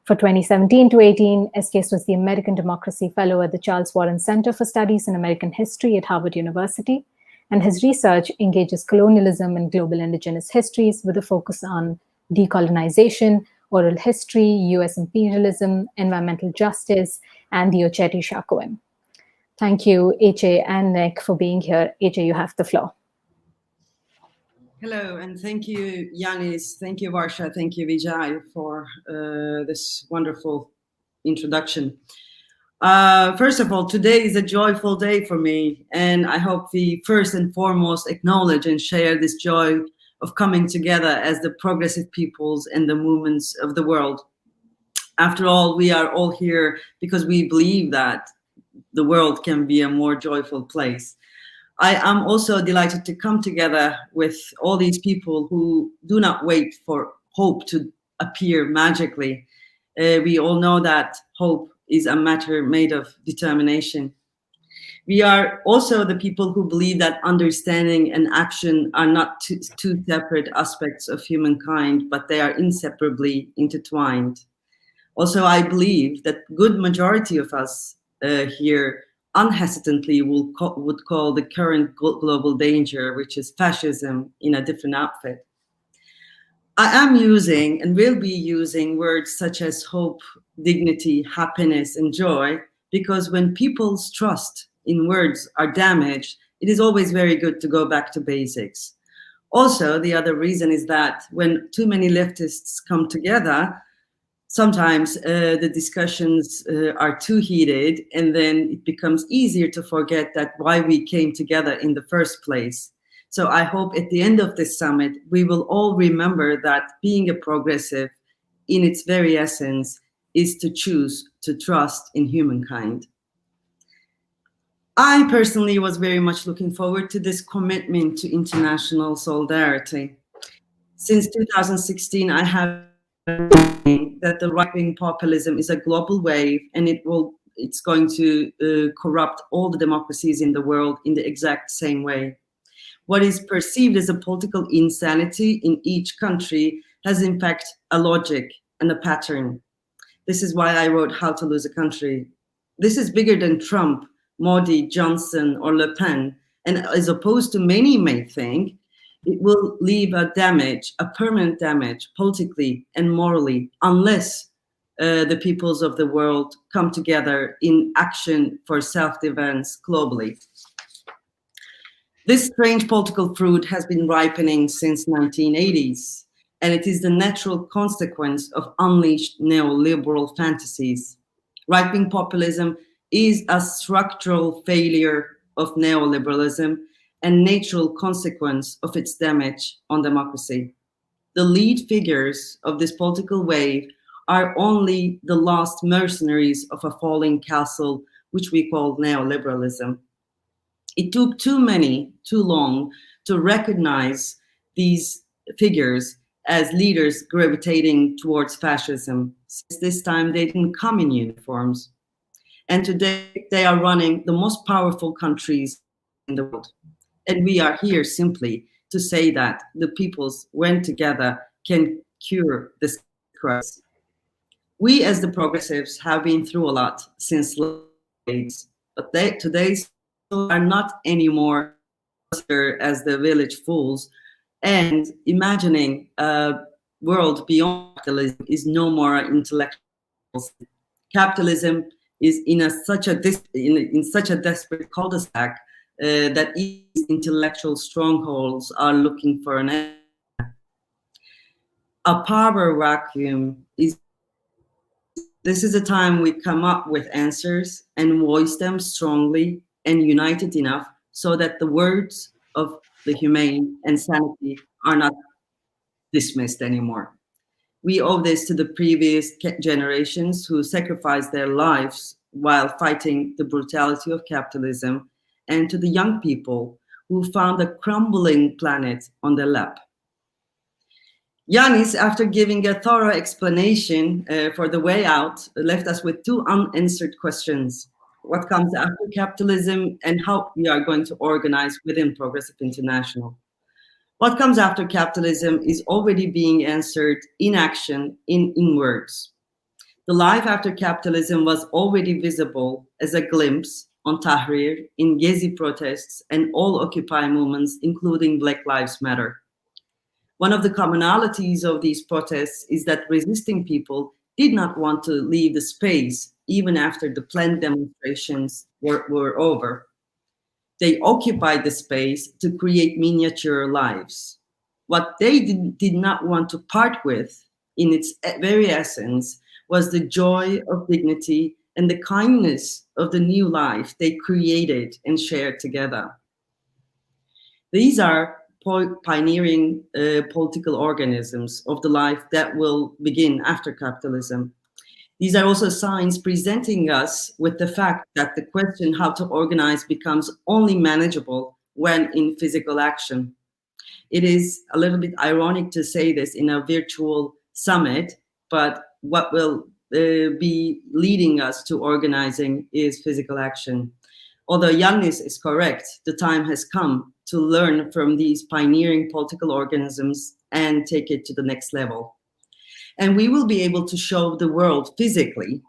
For 2017 to 18, Estes was the American Democracy Fellow at the Charles Warren Center for Studies in American History at Harvard University, and his research engages colonialism and global indigenous histories with a focus on decolonization, oral history, US imperialism, environmental justice, and the Oceti Sakowin. Thank you, Ece and Nick, for being here. Ece, you have the floor. Hello, and thank you, Yanis. Thank you, Varsha. Thank you, Vijay, for this wonderful introduction. First of all, today is a joyful day for me, and I hope we first and foremost acknowledge and share this joy of coming together as the progressive peoples and the movements of the world. After all, we are all here because we believe that the world can be a more joyful place. I am also delighted to come together with all these people who do not wait for hope to appear magically, We all know that hope is a matter made of determination. We are also the people who believe that understanding and action are not two separate aspects of humankind, but they are inseparably intertwined. Also, I believe that good majority of us here unhesitantly would call the current global danger, which is fascism, in a different outfit. I am using and will be using words such as hope, dignity, happiness, and joy, because when people's trust in words are damaged, it is always very good to go back to basics. Also, the other reason is that when too many leftists come together, sometimes the discussions are too heated, and then it becomes easier to forget that why we came together in the first place. So I hope at the end of this summit, we will all remember that being a progressive in its very essence is to choose to trust in humankind. I personally was very much looking forward to this commitment to international solidarity. Since 2016, I have that the right-wing populism is a global wave, and it's going to corrupt all the democracies in the world in the exact same way. What is perceived as a political insanity in each country has in fact a logic and a pattern. This is why I wrote How to Lose a Country. This is bigger than Trump, Modi, Johnson, or Le Pen, and as opposed to many may think, it will leave a damage, a permanent damage, politically and morally, unless the peoples of the world come together in action for self-defense globally. This strange political fruit has been ripening since 1980s, and it is the natural consequence of unleashed neoliberal fantasies. Right-wing populism is a structural failure of neoliberalism and natural consequence of its damage on democracy. The lead figures of this political wave are only the last mercenaries of a falling castle, which we call neoliberalism. It took too long to recognize these figures as leaders gravitating towards fascism. Since this time, they didn't come in uniforms. And today, they are running the most powerful countries in the world. And we are here simply to say that the peoples, when together, can cure this crisis. We, as the progressives, have been through a lot since late days, but today are not anymore as the village fools, and imagining a world beyond capitalism is no more intellectual. Capitalism is in such a desperate cul-de-sac that these intellectual strongholds are looking for an end. A power vacuum is. This is a time we come up with answers and voice them strongly and united enough so that the words of the humane and sanity are not dismissed anymore. We owe this to the previous generations who sacrificed their lives while fighting the brutality of capitalism, and to the young people who found a crumbling planet on their lap. Yanis, after giving a thorough explanation for the way out, left us with two unanswered questions. What comes after capitalism, and how we are going to organize within Progressive International? What comes after capitalism is already being answered in action, in words. The life after capitalism was already visible as a glimpse on Tahrir, in Gezi protests, and all Occupy movements, including Black Lives Matter. One of the commonalities of these protests is that resisting people did not want to leave the space even after the planned demonstrations were over. They occupied the space to create miniature lives. What they did not want to part with, in its very essence, was the joy of dignity and the kindness of the new life they created and shared together. These are pioneering political organisms of the life that will begin after capitalism. These are also signs presenting us with the fact that the question how to organize becomes only manageable when in physical action. It is a little bit ironic to say this in a virtual summit, but what will be leading us to organizing is physical action. Although Yanis is correct, the time has come to learn from these pioneering political organisms and take it to the next level. And we will be able to show the world physically,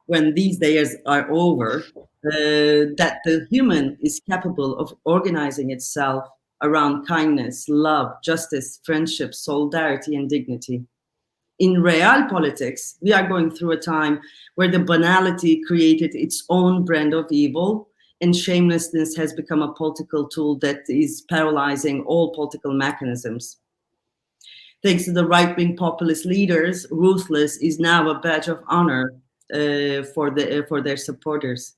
when these days are over, that the human is capable of organizing itself around kindness, love, justice, friendship, solidarity, and dignity. In real politics, we are going through a time where the banality created its own brand of evil, and shamelessness has become a political tool that is paralyzing all political mechanisms. Thanks to the right-wing populist leaders, ruthless is now a badge of honor for their supporters.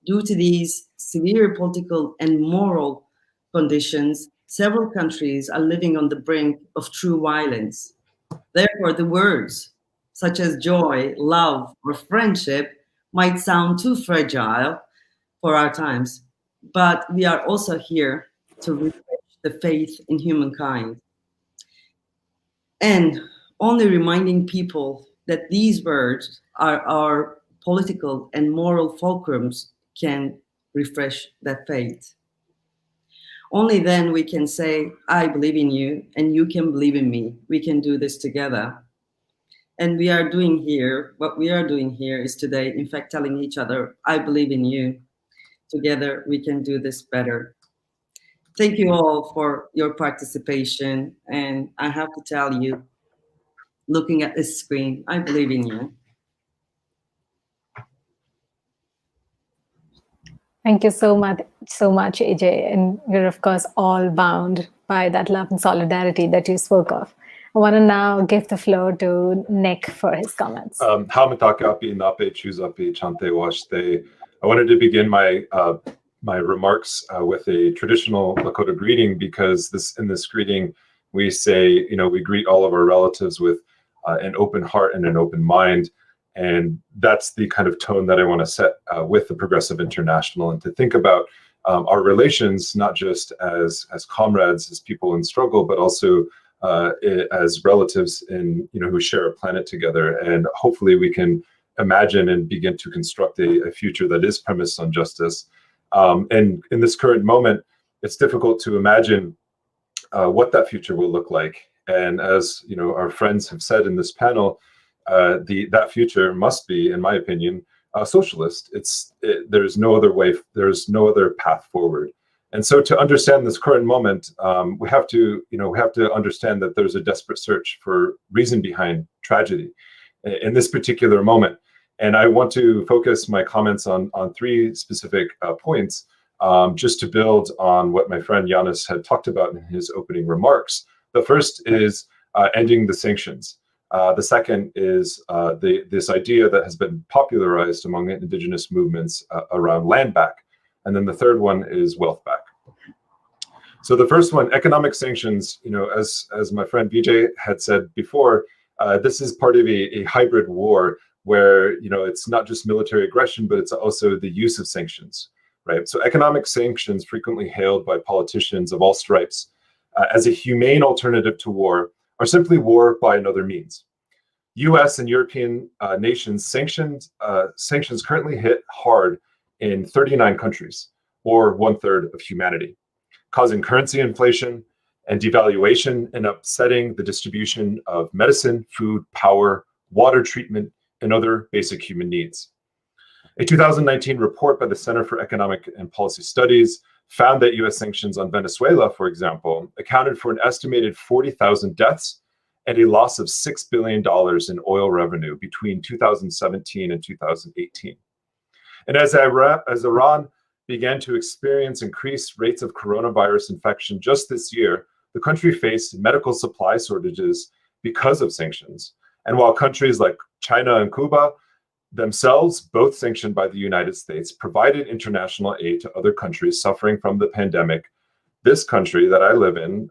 Due to these severe political and moral conditions, several countries are living on the brink of true violence. Therefore, the words such as joy, love, or friendship might sound too fragile for our times, but we are also here to refresh the faith in humankind. And only reminding people that these words are our political and moral fulcrums can refresh that faith. Only then we can say, I believe in you and you can believe in me. We can do this together. And what we are doing here is today, in fact, telling each other, I believe in you. Together we can do this better. Thank you all for your participation. And I have to tell you, looking at this screen, I believe in you. Thank you so much, Ece. And we're, of course, all bound by that love and solidarity that you spoke of. I want to now give the floor to Nick for his comments. I wanted to begin my remarks with a traditional Lakota greeting, because in this greeting we say, we greet all of our relatives with an open heart and an open mind. And that's the kind of tone that I want to set with the Progressive International, and to think about our relations, not just as comrades, as people in struggle, but also as relatives who share a planet together. And hopefully we can imagine and begin to construct a future that is premised on justice. And in this current moment, it's difficult to imagine what that future will look like. And as our friends have said in this panel, that future must be, in my opinion, socialist. There's no other way. There's no other path forward. And so, to understand this current moment, we have to understand that there's a desperate search for reason behind tragedy in this particular moment. And I want to focus my comments on three specific points, just to build on what my friend Yanis had talked about in his opening remarks. The first is ending the sanctions. The second is this idea that has been popularized among indigenous movements around land back. And then the third one is wealth back. So the first one, economic sanctions, as my friend Vijay had said before, this is part of a hybrid war where, it's not just military aggression, but it's also the use of sanctions, right? So economic sanctions, frequently hailed by politicians of all stripes as a humane alternative to war, are simply war by another means. US and European nations sanctions currently hit hard in 39 countries, or 1/3 of humanity, causing currency inflation and devaluation and upsetting the distribution of medicine, food, power, water treatment, and other basic human needs. A 2019 report by the Center for Economic and Policy Studies found that US sanctions on Venezuela, for example, accounted for an estimated 40,000 deaths and a loss of $6 billion in oil revenue between 2017 and 2018. And as Iran began to experience increased rates of coronavirus infection just this year, the country faced medical supply shortages because of sanctions. And while countries like China and Cuba themselves, both sanctioned by the United States, provided international aid to other countries suffering from the pandemic, this country that I live in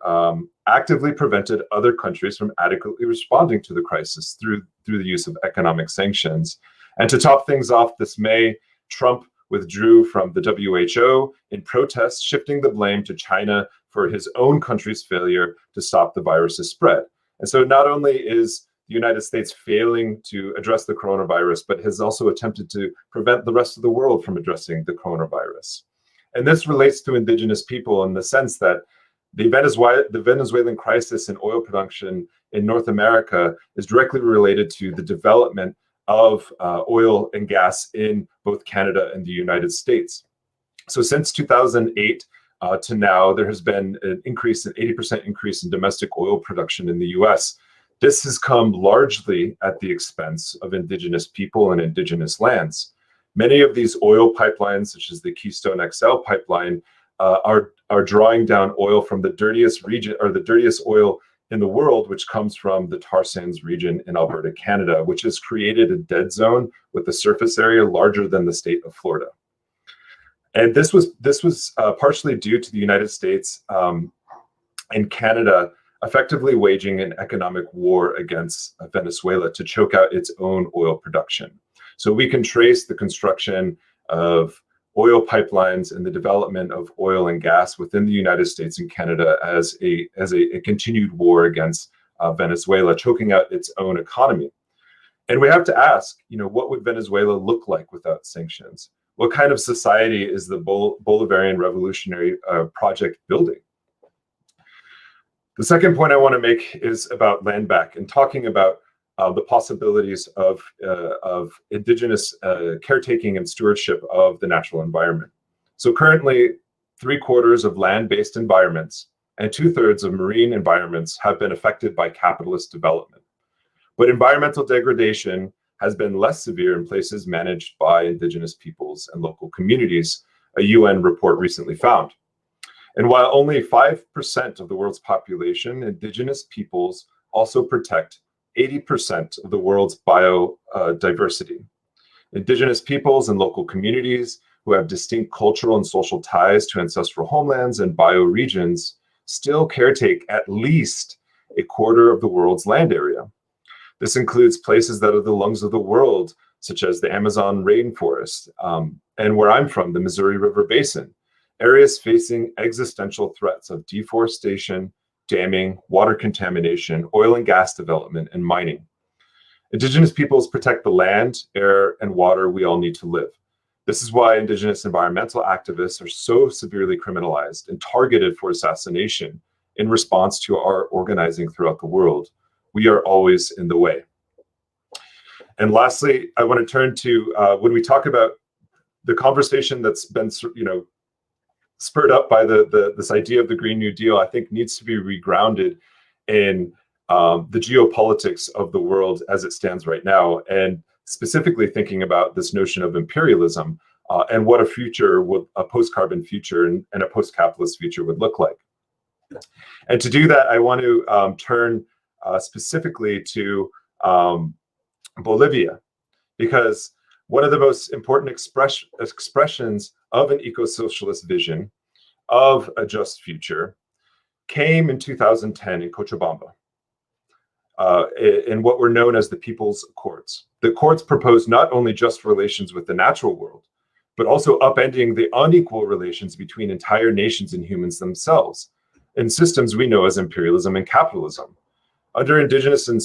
actively prevented other countries from adequately responding to the crisis through the use of economic sanctions. And to top things off, this May, Trump withdrew from the WHO in protest, shifting the blame to China for his own country's failure to stop the virus's spread. And so not only is the United States failing to address the coronavirus, but has also attempted to prevent the rest of the world from addressing the coronavirus. And this relates to indigenous people in the sense that the Venezuelan crisis in oil production in North America is directly related to the development of oil and gas in both Canada and the United States. So since 2008 to now, there has been an 80% increase in domestic oil production in the US. This has come largely at the expense of indigenous people and indigenous lands. Many of these oil pipelines, such as the Keystone XL pipeline, are drawing down oil from the dirtiest region, or the dirtiest oil in the world, which comes from the tar sands region in Alberta, Canada, which has created a dead zone with a surface area larger than the state of Florida. And this was partially due to the United States and Canada effectively waging an economic war against Venezuela to choke out its own oil production. So we can trace the construction of oil pipelines and the development of oil and gas within the United States and Canada as a continued war against Venezuela, choking out its own economy. And we have to ask, what would Venezuela look like without sanctions? What kind of society is the Bolivarian revolutionary project building? The second point I want to make is about land back and talking about the possibilities of indigenous caretaking and stewardship of the natural environment. So currently, 3/4 of land-based environments and 2/3 of marine environments have been affected by capitalist development. But environmental degradation has been less severe in places managed by indigenous peoples and local communities, a UN report recently found. And while only 5% of the world's population, indigenous peoples also protect 80% of the world's biodiversity. Indigenous peoples and local communities who have distinct cultural and social ties to ancestral homelands and bioregions still caretake at least 1/4 of the world's land area. This includes places that are the lungs of the world, such as the Amazon rainforest, and where I'm from, the Missouri River Basin, areas facing existential threats of deforestation, damming, water contamination, oil and gas development, and mining. Indigenous peoples protect the land, air, and water we all need to live. This is why indigenous environmental activists are so severely criminalized and targeted for assassination in response to our organizing throughout the world. We are always in the way. And lastly, I want to turn to when we talk about the conversation that's been, spurred up by this idea of the Green New Deal, I think needs to be regrounded in the geopolitics of the world as it stands right now, and specifically thinking about this notion of imperialism and what a post-carbon future and a post-capitalist future would look like. And to do that, I want to turn specifically to Bolivia, because one of the most important expressions of an eco-socialist vision of a just future came in 2010 in Cochabamba, in what were known as the People's Accords. The Accords proposed not only just relations with the natural world, but also upending the unequal relations between entire nations and humans themselves in systems we know as imperialism and capitalism. Under indigenous and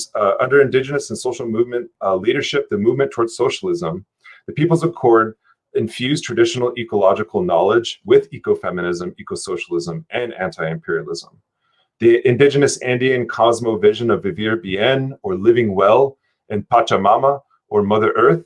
social movement leadership, the movement towards socialism, the People's Accord infused traditional ecological knowledge with ecofeminism, eco-socialism, and anti-imperialism. The indigenous Andean cosmovision of vivir bien, or living well, and Pachamama, or Mother Earth,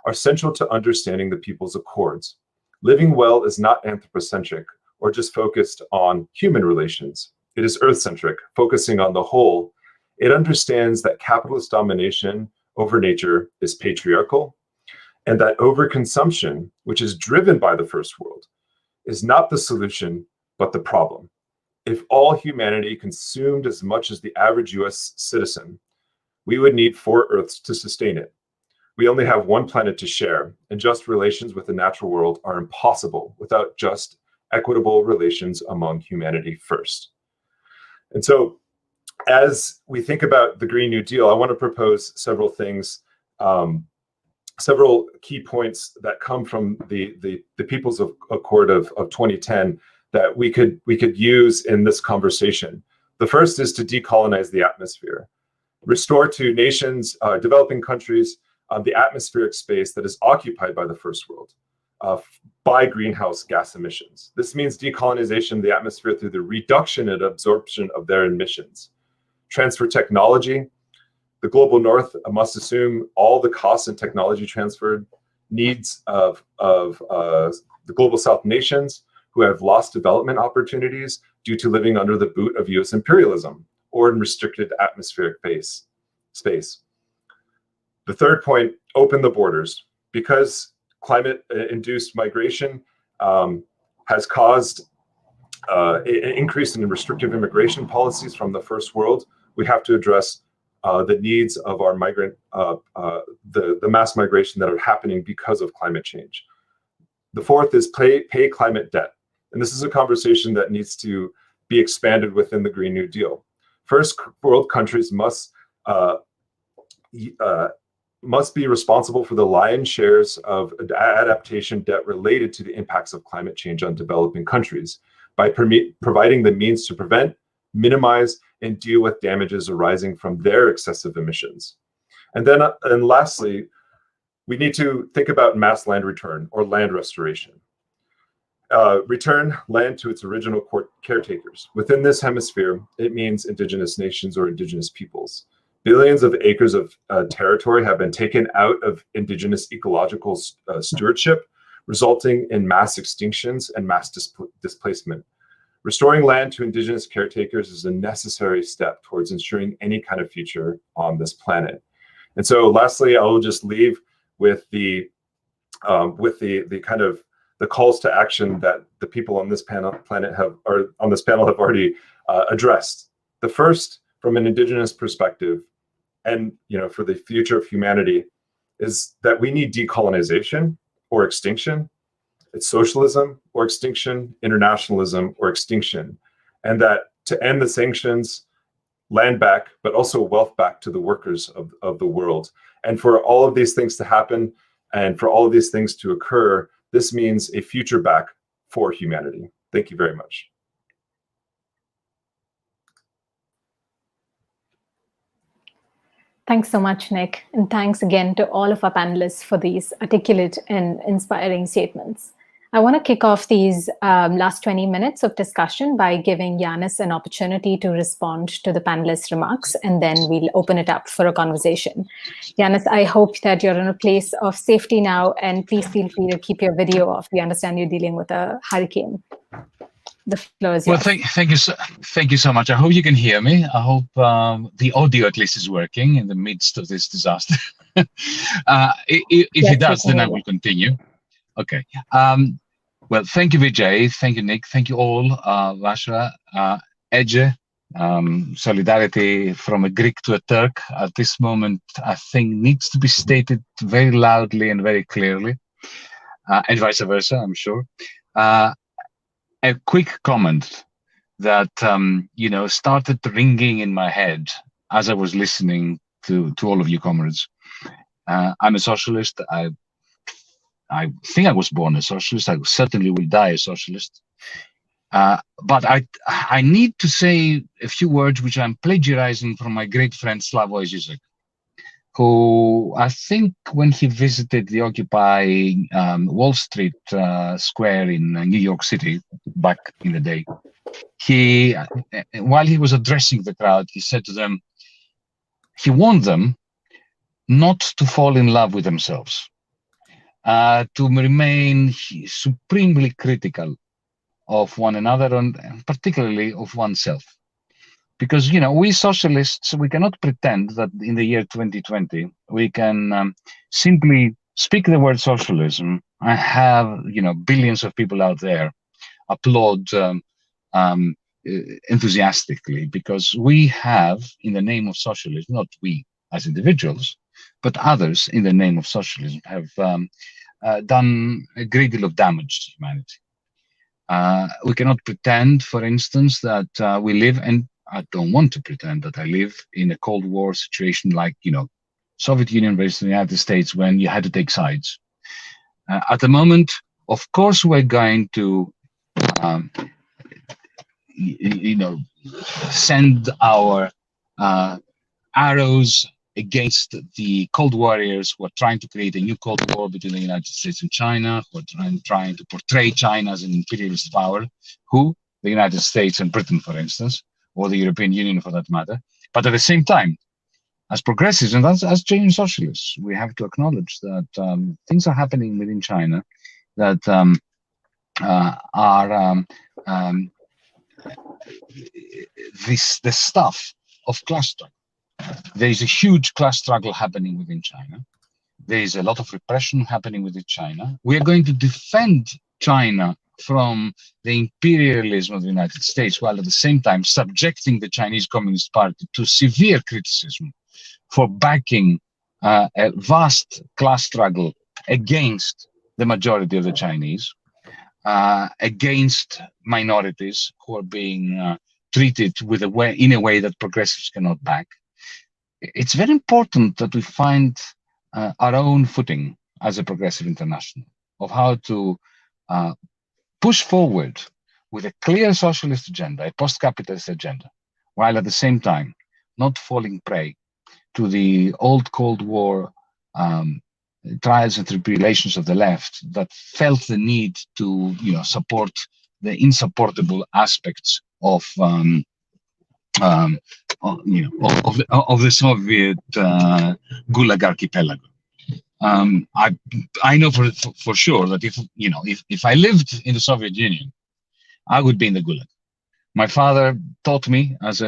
are central to understanding the People's Accords. Living well is not anthropocentric or just focused on human relations. It is earth-centric, focusing on the whole. It understands that capitalist domination over nature is patriarchal, and that overconsumption, which is driven by the first world, is not the solution, but the problem. If all humanity consumed as much as the average US citizen, we would need 4 Earths to sustain it. We only have one planet to share, and just relations with the natural world are impossible without just, equitable relations among humanity first. And so, as we think about the Green New Deal, I want to propose several things, several key points that come from the People's Accord of 2010 that we could use in this conversation. The first is to decolonize the atmosphere. restore to nations, developing countries, the atmospheric space that is occupied by the first world by greenhouse gas emissions. This means decolonization of the atmosphere through the reduction and absorption of their emissions. Transfer technology. The global north must assume all the costs and technology transfer needs of the global south nations who have lost development opportunities due to living under the boot of US imperialism or in restricted atmospheric space. The third point, open the borders. Because climate-induced migration has caused an increase in restrictive immigration policies from the first world, we have to address the needs of our migrant, the mass migration that are happening because of climate change. The fourth is pay climate debt. And this is a conversation that needs to be expanded within the Green New Deal. First world countries must be responsible for the lion's shares of adaptation debt related to the impacts of climate change on developing countries by providing the means to prevent, minimize, and deal with damages arising from their excessive emissions. And then, and lastly, we need to think about mass land return or land restoration. Return land to its original caretakers. Within this hemisphere, it means indigenous nations or indigenous peoples. Billions of acres of territory have been taken out of indigenous ecological stewardship, resulting in mass extinctions and mass displacement. Restoring land to indigenous caretakers is a necessary step towards ensuring any kind of future on this planet. And so lastly, I will just leave with the kind of the calls to action that the people on this panel have already addressed. The first, from an indigenous perspective, and for the future of humanity, is that we need decolonization or extinction. It's socialism or extinction, internationalism or extinction, and that to end the sanctions, land back, but also wealth back to the workers of the world. And for all of these things to happen, and for all of these things to occur, this means a future back for humanity. Thank you very much. Thanks so much, Nick. And thanks again to all of our panelists for these articulate and inspiring statements. I want to kick off these last 20 minutes of discussion by giving Yanis an opportunity to respond to the panelists' remarks, and then we'll open it up for a conversation. Yanis, I hope that you're in a place of safety now, and please feel free to keep your video off. We understand you're dealing with a hurricane. The floor is yours. Well, thank you so much. I hope you can hear me. I hope the audio at least is working in the midst of this disaster. If it does, then I will continue. Okay. Well, thank you, Vijay. Thank you, Nick. Thank you all, Varsha, Ece. Solidarity from a Greek to a Turk at this moment, I think, needs to be stated very loudly and very clearly, and vice versa, I'm sure. A quick comment that started ringing in my head as I was listening to all of you comrades. I'm a socialist. I think I was born a socialist. I certainly will die a socialist. But I need to say a few words which I'm plagiarizing from my great friend Slavoj Žižek, who I think when he visited the Occupy Wall Street Square in New York City back in the day, while he was addressing the crowd, he said to them, he warned them not to fall in love with themselves, to remain supremely critical of one another and particularly of oneself. Because, we socialists, we cannot pretend that in the year 2020, we can simply speak the word socialism and have, billions of people out there applaud enthusiastically, because we have, in the name of socialism, not we as individuals, but others in the name of socialism have done a great deal of damage to humanity. We cannot pretend, for instance, that we live, and I don't want to pretend that I live in a Cold War situation like, Soviet Union versus the United States, when you had to take sides. At the moment, of course, we're going to, send our arrows against the Cold Warriors who are trying to create a new Cold War between the United States and China, who are trying to portray China as an imperialist power, who, the United States and Britain, for instance, or the European Union for that matter. But at the same time, as progressives and as genuine socialists, we have to acknowledge that things are happening within China that are the stuff of class struggle. There is a huge class struggle happening within China. There is a lot of repression happening within China. We are going to defend China from the imperialism of the United States, while at the same time subjecting the Chinese Communist Party to severe criticism for backing a vast class struggle against the majority of the Chinese, against minorities who are being treated in a way that progressives cannot back. It's very important that we find our own footing as a progressive international of how to push forward with a clear socialist agenda, a post-capitalist agenda, while at the same time not falling prey to the old Cold War trials and tribulations of the left that felt the need to, support the insupportable aspects of the Soviet Gulag archipelago. I know for sure that if I lived in the Soviet Union, I would be in the Gulag. My father taught me, as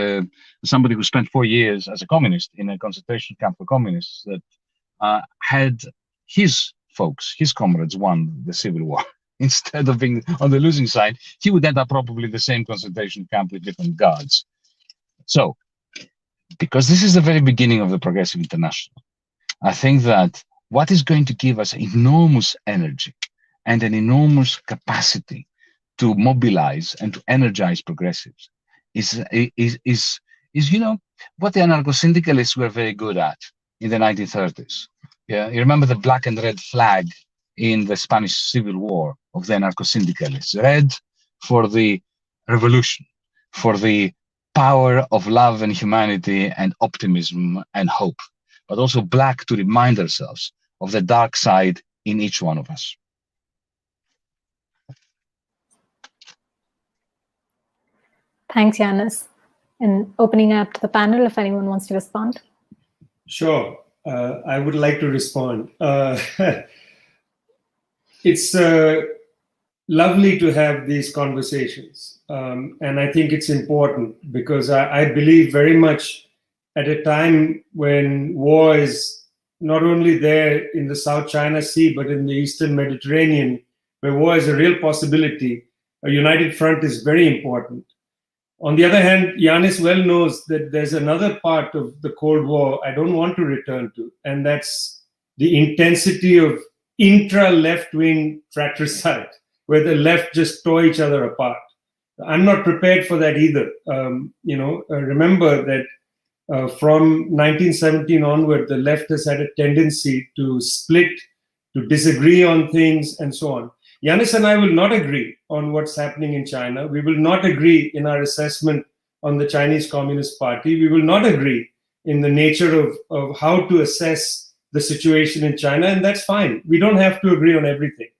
somebody who spent 4 years as a communist in a concentration camp for communists, that had his folks, his comrades, won the civil war. Instead of being on the losing side, he would end up probably the same concentration camp with different guards. So, because this is the very beginning of the Progressive International, I think that what is going to give us enormous energy and an enormous capacity to mobilize and to energize progressives is what the anarcho-syndicalists were very good at in the 1930s. Yeah, you remember the black and red flag in the Spanish Civil War of the anarcho-syndicalists. Red for the revolution, for the power of love and humanity and optimism and hope, but also black to remind ourselves of the dark side in each one of us. Thanks, Yanis. And opening up to the panel, if anyone wants to respond. Sure. I would like to respond. It's lovely to have these conversations. And I think it's important because I believe very much at a time when war is not only there in the South China Sea, but in the Eastern Mediterranean, where war is a real possibility, a united front is very important. On the other hand, Yanis well knows that there's another part of the Cold War I don't want to return to, and that's the intensity of intra-left-wing fratricide, where the left just tore each other apart. I'm not prepared for that either. Remember that from 1917 onward, the left has had a tendency to split, to disagree on things, and so on. Yanis and I will not agree on what's happening in China. We will not agree in our assessment on the Chinese Communist Party. We will not agree in the nature of how to assess the situation in China, and that's fine. We don't have to agree on everything.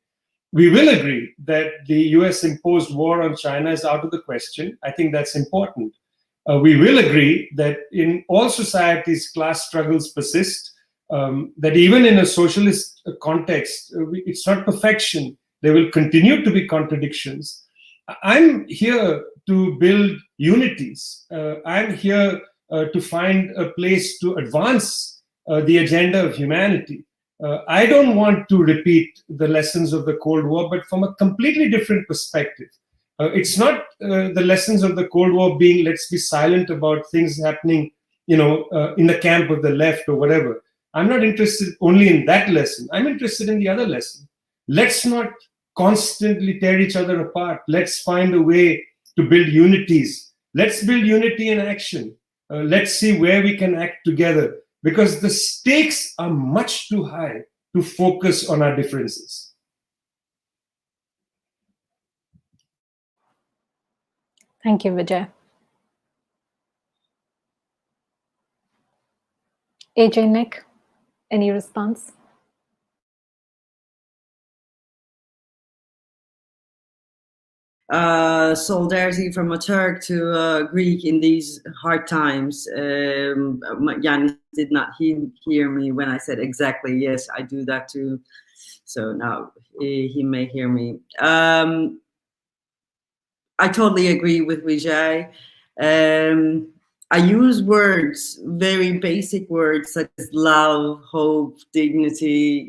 We will agree that the US imposed war on China is out of the question. I think that's important. We will agree that in all societies, class struggles persist, that even in a socialist context, it's not perfection. There will continue to be contradictions. I'm here to build unities. I'm here to find a place to advance the agenda of humanity. I don't want to repeat the lessons of the Cold War, but from a completely different perspective. It's not the lessons of the Cold War being, let's be silent about things happening, in the camp of the left or whatever. I'm not interested only in that lesson. I'm interested in the other lesson. Let's not constantly tear each other apart. Let's find a way to build unities. Let's build unity in action. Let's see where we can act together, because the stakes are much too high to focus on our differences. Thank you, Vijay. AJ, Nick, any response? Solidarity from a Turk to a Greek in these hard times. Yanis did not hear me when I said exactly, yes, I do that too. So now he may hear me. I totally agree with Vijay. I use words, very basic words such as love, hope, dignity,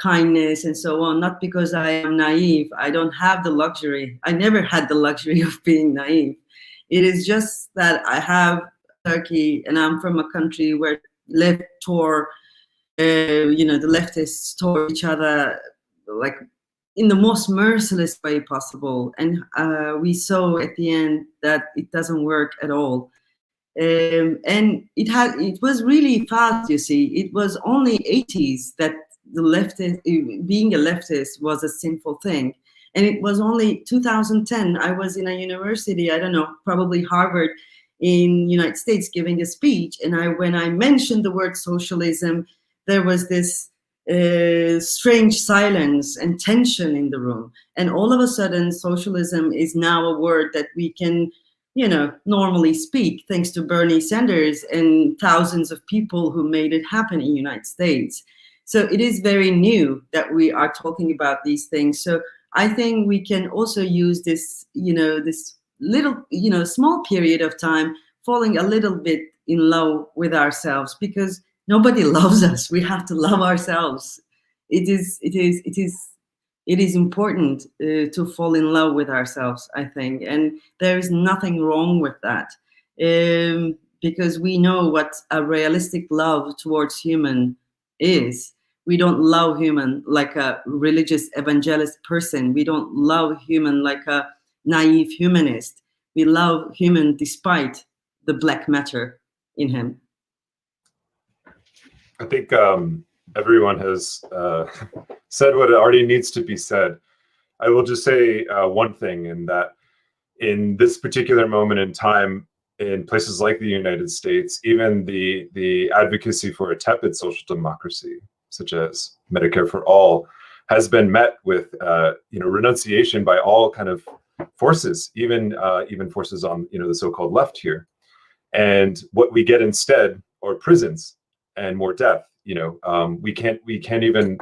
kindness, and so on, not because I am naive. I don't have the luxury. I never had the luxury of being naive. It is just that I have Turkey, and I'm from a country where the leftists tore each other like in the most merciless way possible. And we saw at the end that it doesn't work at all. And it was really fast, you see. It was only 80s that the leftist, being a leftist was a sinful thing. And it was only 2010, I was in a university, I don't know, probably Harvard in United States giving a speech. And when I mentioned the word socialism, there was this strange silence and tension in the room. And all of a sudden, socialism is now a word that we can normally speak, thanks to Bernie Sanders and thousands of people who made it happen in the United States. So it is very new that we are talking about these things. So I think we can also use this, this little, small period of time, falling a little bit in love with ourselves, because nobody loves us. We have to love ourselves. It is important to fall in love with ourselves, I think, and there is nothing wrong with that, because we know what a realistic love towards human is. We don't love human like a religious evangelist person. We don't love human like a naive humanist. We love human despite the black matter in him. I think everyone has said what already needs to be said. I will just say one thing, in that in this particular moment in time, in places like the United States, even the advocacy for a tepid social democracy, such as Medicare for all, has been met with renunciation by all kind of forces, even forces on the so-called left here. And what we get instead are prisons and more death. We can't even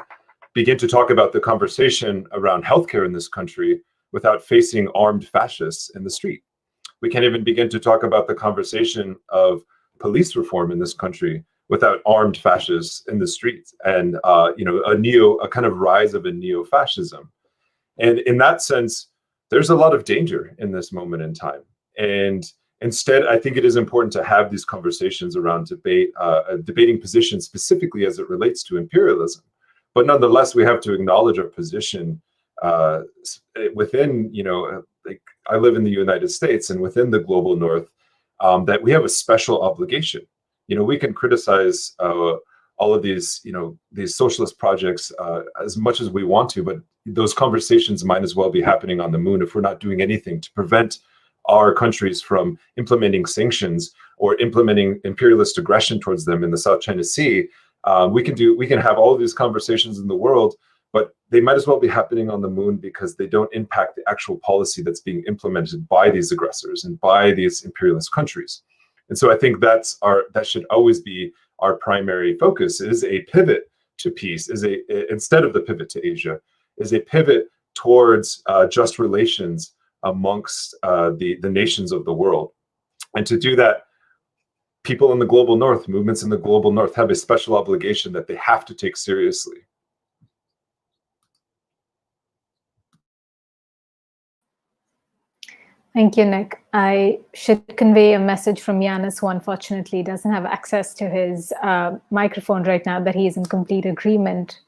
begin to talk about the conversation around healthcare in this country without facing armed fascists in the street. We can't even begin to talk about the conversation of police reform in this country without armed fascists in the streets, and a kind of rise of a neo-fascism. And in that sense, there's a lot of danger in this moment in time. And instead, I think it is important to have these conversations around debating positions specifically as it relates to imperialism. But nonetheless, we have to acknowledge our position within, like I live in the United States and within the global North, that we have a special obligation. We can criticize all of these socialist projects as much as we want to, but those conversations might as well be happening on the moon if we're not doing anything to prevent our countries from implementing sanctions or implementing imperialist aggression towards them in the South China Sea. We can have all of these conversations in the world, but they might as well be happening on the moon, because they don't impact the actual policy that's being implemented by these aggressors and by these imperialist countries. And so I think that should always be our primary focus. Is a pivot to peace, instead of the pivot to Asia, is a pivot towards just relations amongst the nations of the world. And to do that, people in the global North, movements in the global North, have a special obligation that they have to take seriously. Thank you, Nick. I should convey a message from Yanis, who unfortunately doesn't have access to his microphone right now, that he is in complete agreement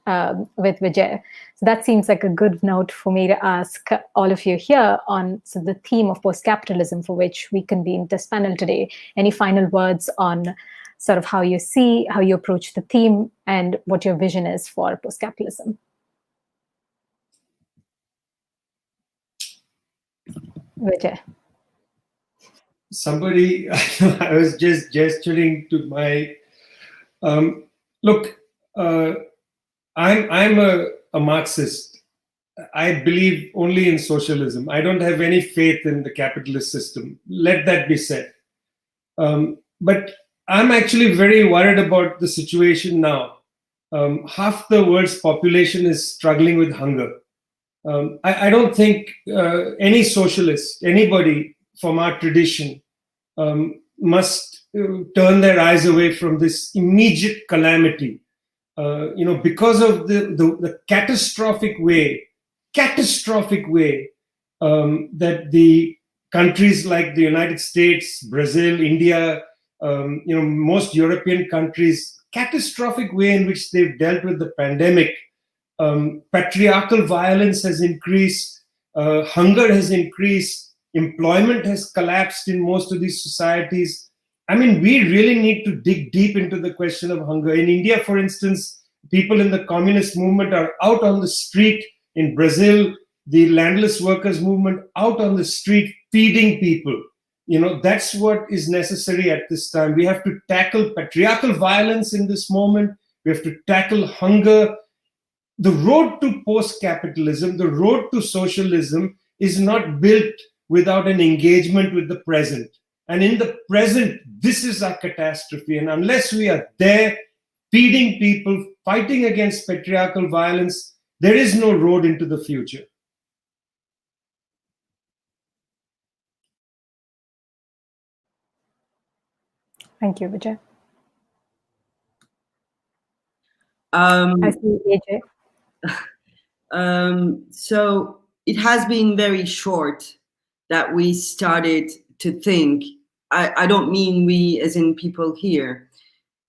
with Vijay. So that seems like a good note for me to ask all of you here on the theme of post-capitalism, for which we convened this panel today. Any final words on sort of how you approach the theme and what your vision is for post-capitalism? Vijay. Somebody, I was just gesturing to my Look, I'm a Marxist. I believe only in socialism. I don't have any faith in the capitalist system. Let that be said. But I'm actually very worried about the situation now. Half the world's population is struggling with hunger. I don't think any socialist, anybody from our tradition, must turn their eyes away from this immediate calamity. Because of the catastrophic way that the countries like the United States, Brazil, India, most European countries, catastrophic way in which they've dealt with the pandemic. Patriarchal violence has increased, hunger has increased, employment has collapsed in most of these societies. I mean, we really need to dig deep into the question of hunger. In India, for instance, people in the communist movement are out on the street. In Brazil, the landless workers movement out on the street feeding people. That's what is necessary at this time. We have to tackle patriarchal violence in this moment. We have to tackle hunger. The road to post-capitalism, the road to socialism is not built without an engagement with the present. And in the present, this is our catastrophe. And unless we are there feeding people, fighting against patriarchal violence, there is no road into the future. Thank you, Vijay. I see AJ. So it has been very short that we started to think. I don't mean we as in people here.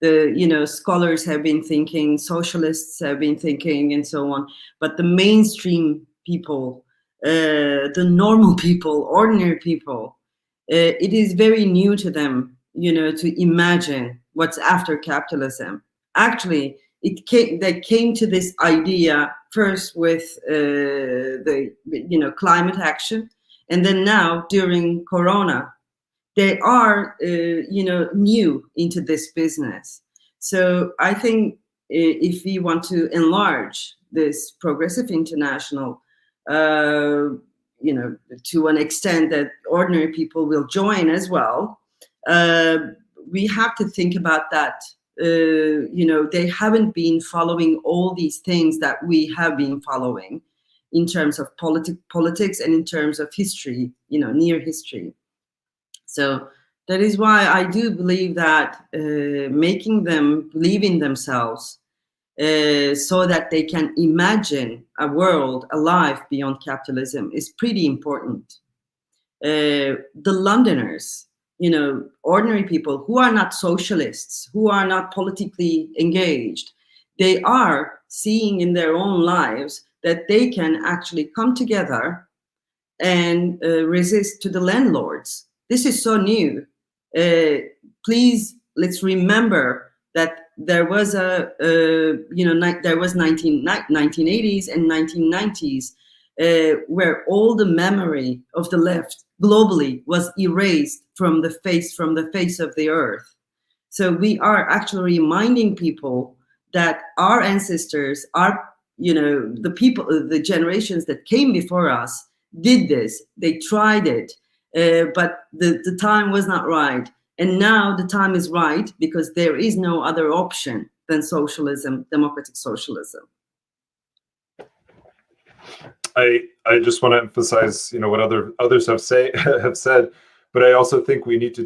The scholars have been thinking, socialists have been thinking, and so on. But the mainstream people, the normal people, ordinary people, it is very new to them, to imagine what's after capitalism. Actually, they came to this idea first with the climate action, and then now during Corona. They are, new into this business. So I think if we want to enlarge this progressive international, to an extent that ordinary people will join as well, we have to think about that. They haven't been following all these things that we have been following in terms of politics and in terms of history, near history. So that is why I do believe that making them believe in themselves so that they can imagine a world, a life beyond capitalism is pretty important. The Londoners, ordinary people who are not socialists, who are not politically engaged, they are seeing in their own lives that they can actually come together and resist to the landlords. This is so new. Please, let's remember that there was there was 1980s and 1990s where all the memory of the left globally was erased from the face of the earth. So we are actually reminding people that our ancestors, the people, the generations that came before us did this. They tried it. But the time was not right. And now the time is right because there is no other option than socialism, democratic socialism. I just want to emphasize, what others have said, but I also think we need to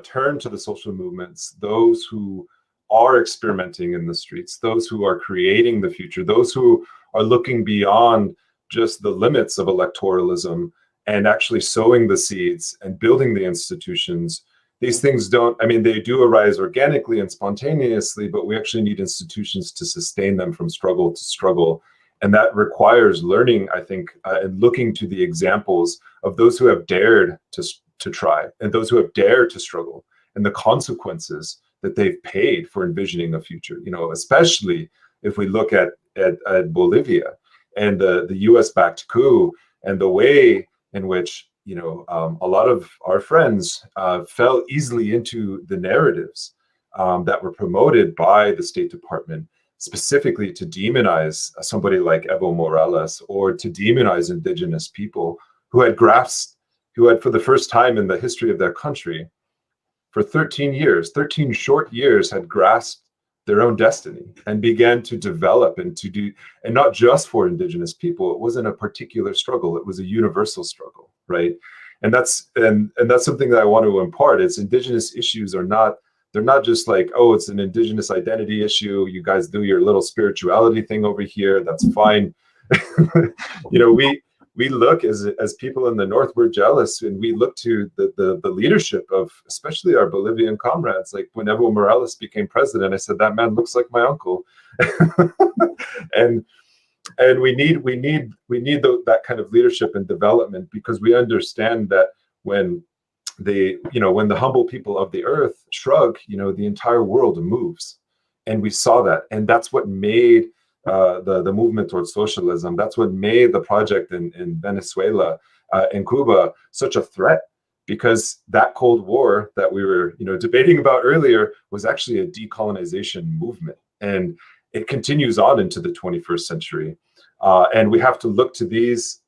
turn to the social movements, those who are experimenting in the streets, those who are creating the future, those who are looking beyond just the limits of electoralism and actually sowing the seeds and building the institutions. These things they do arise organically and spontaneously, but we actually need institutions to sustain them from struggle to struggle. And that requires learning, I think, and looking to the examples of those who have dared to try and those who have dared to struggle and the consequences that they've paid for envisioning a future, especially if we look at Bolivia and the US-backed coup and the way in which a lot of our friends fell easily into the narratives that were promoted by the State Department specifically to demonize somebody like Evo Morales, or to demonize indigenous people who had for the first time in the history of their country, for 13 years, 13 short years, had grasped their own destiny and began to develop and not just for indigenous people. It wasn't a particular struggle, it was a universal struggle, right? And that's something that I want to impart. It's indigenous issues they're not just like, oh, it's an indigenous identity issue, you guys do your little spirituality thing over here, that's fine. We look as people in the North, we're jealous, and we look to the leadership of especially our Bolivian comrades. Like when Evo Morales became president, I said, that man looks like my uncle. and we need that kind of leadership and development, because we understand that when the humble people of the earth shrug, the entire world moves. And we saw that, and that's what made the movement towards socialism. That's what made the project in Venezuela, in Cuba, such a threat, because that Cold War that we were debating about earlier was actually a decolonization movement, and it continues on into the 21st century. And we have to look to these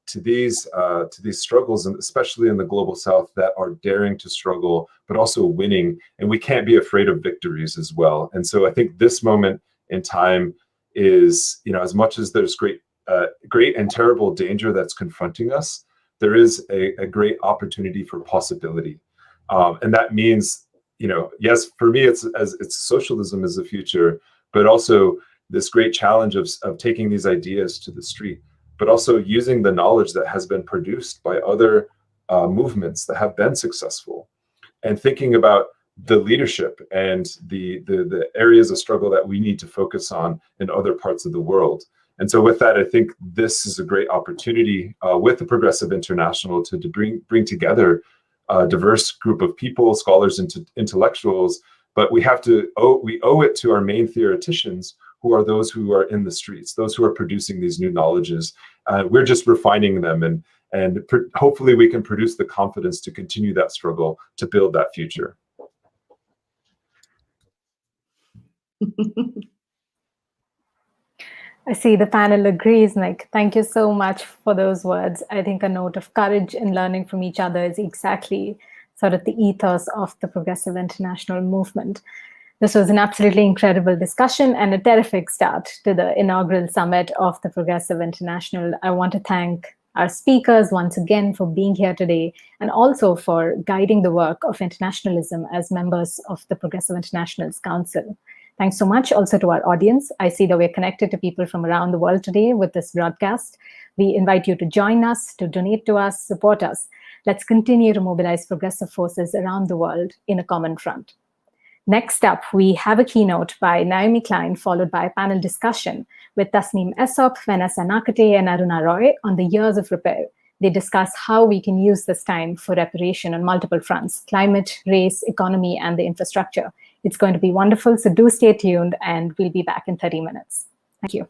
struggles, and especially in the global South, that are daring to struggle but also winning, and we can't be afraid of victories as well. And so I think this moment in time is, as much as there's great and terrible danger that's confronting us, there is a great opportunity for possibility, and that means, yes, for me, it's socialism is the future, but also this great challenge of taking these ideas to the street, but also using the knowledge that has been produced by other movements that have been successful, and thinking about the leadership and the areas of struggle that we need to focus on in other parts of the world. And so with that, I think this is a great opportunity with the Progressive International to bring together a diverse group of people, scholars and intellectuals, but we owe it to our main theoreticians, who are those who are in the streets, those who are producing these new knowledges. We're just refining them, and hopefully we can produce the confidence to continue that struggle to build that future. I see the panel agrees, Nick. Thank you so much for those words. I think a note of courage in learning from each other is exactly sort of the ethos of the Progressive International movement. This was an absolutely incredible discussion and a terrific start to the inaugural summit of the Progressive International. I want to thank our speakers once again for being here today, and also for guiding the work of internationalism as members of the Progressive International's Council. Thanks so much also to our audience. I see that we're connected to people from around the world today with this broadcast. We invite you to join us, to donate to us, support us. Let's continue to mobilize progressive forces around the world in a common front. Next up, we have a keynote by Naomi Klein, followed by a panel discussion with Tasneem Essop, Vanessa Nakate, and Aruna Roy on the years of repair. They discuss how we can use this time for reparation on multiple fronts: climate, race, economy, and the infrastructure. It's going to be wonderful, so do stay tuned, and we'll be back in 30 minutes. Thank you.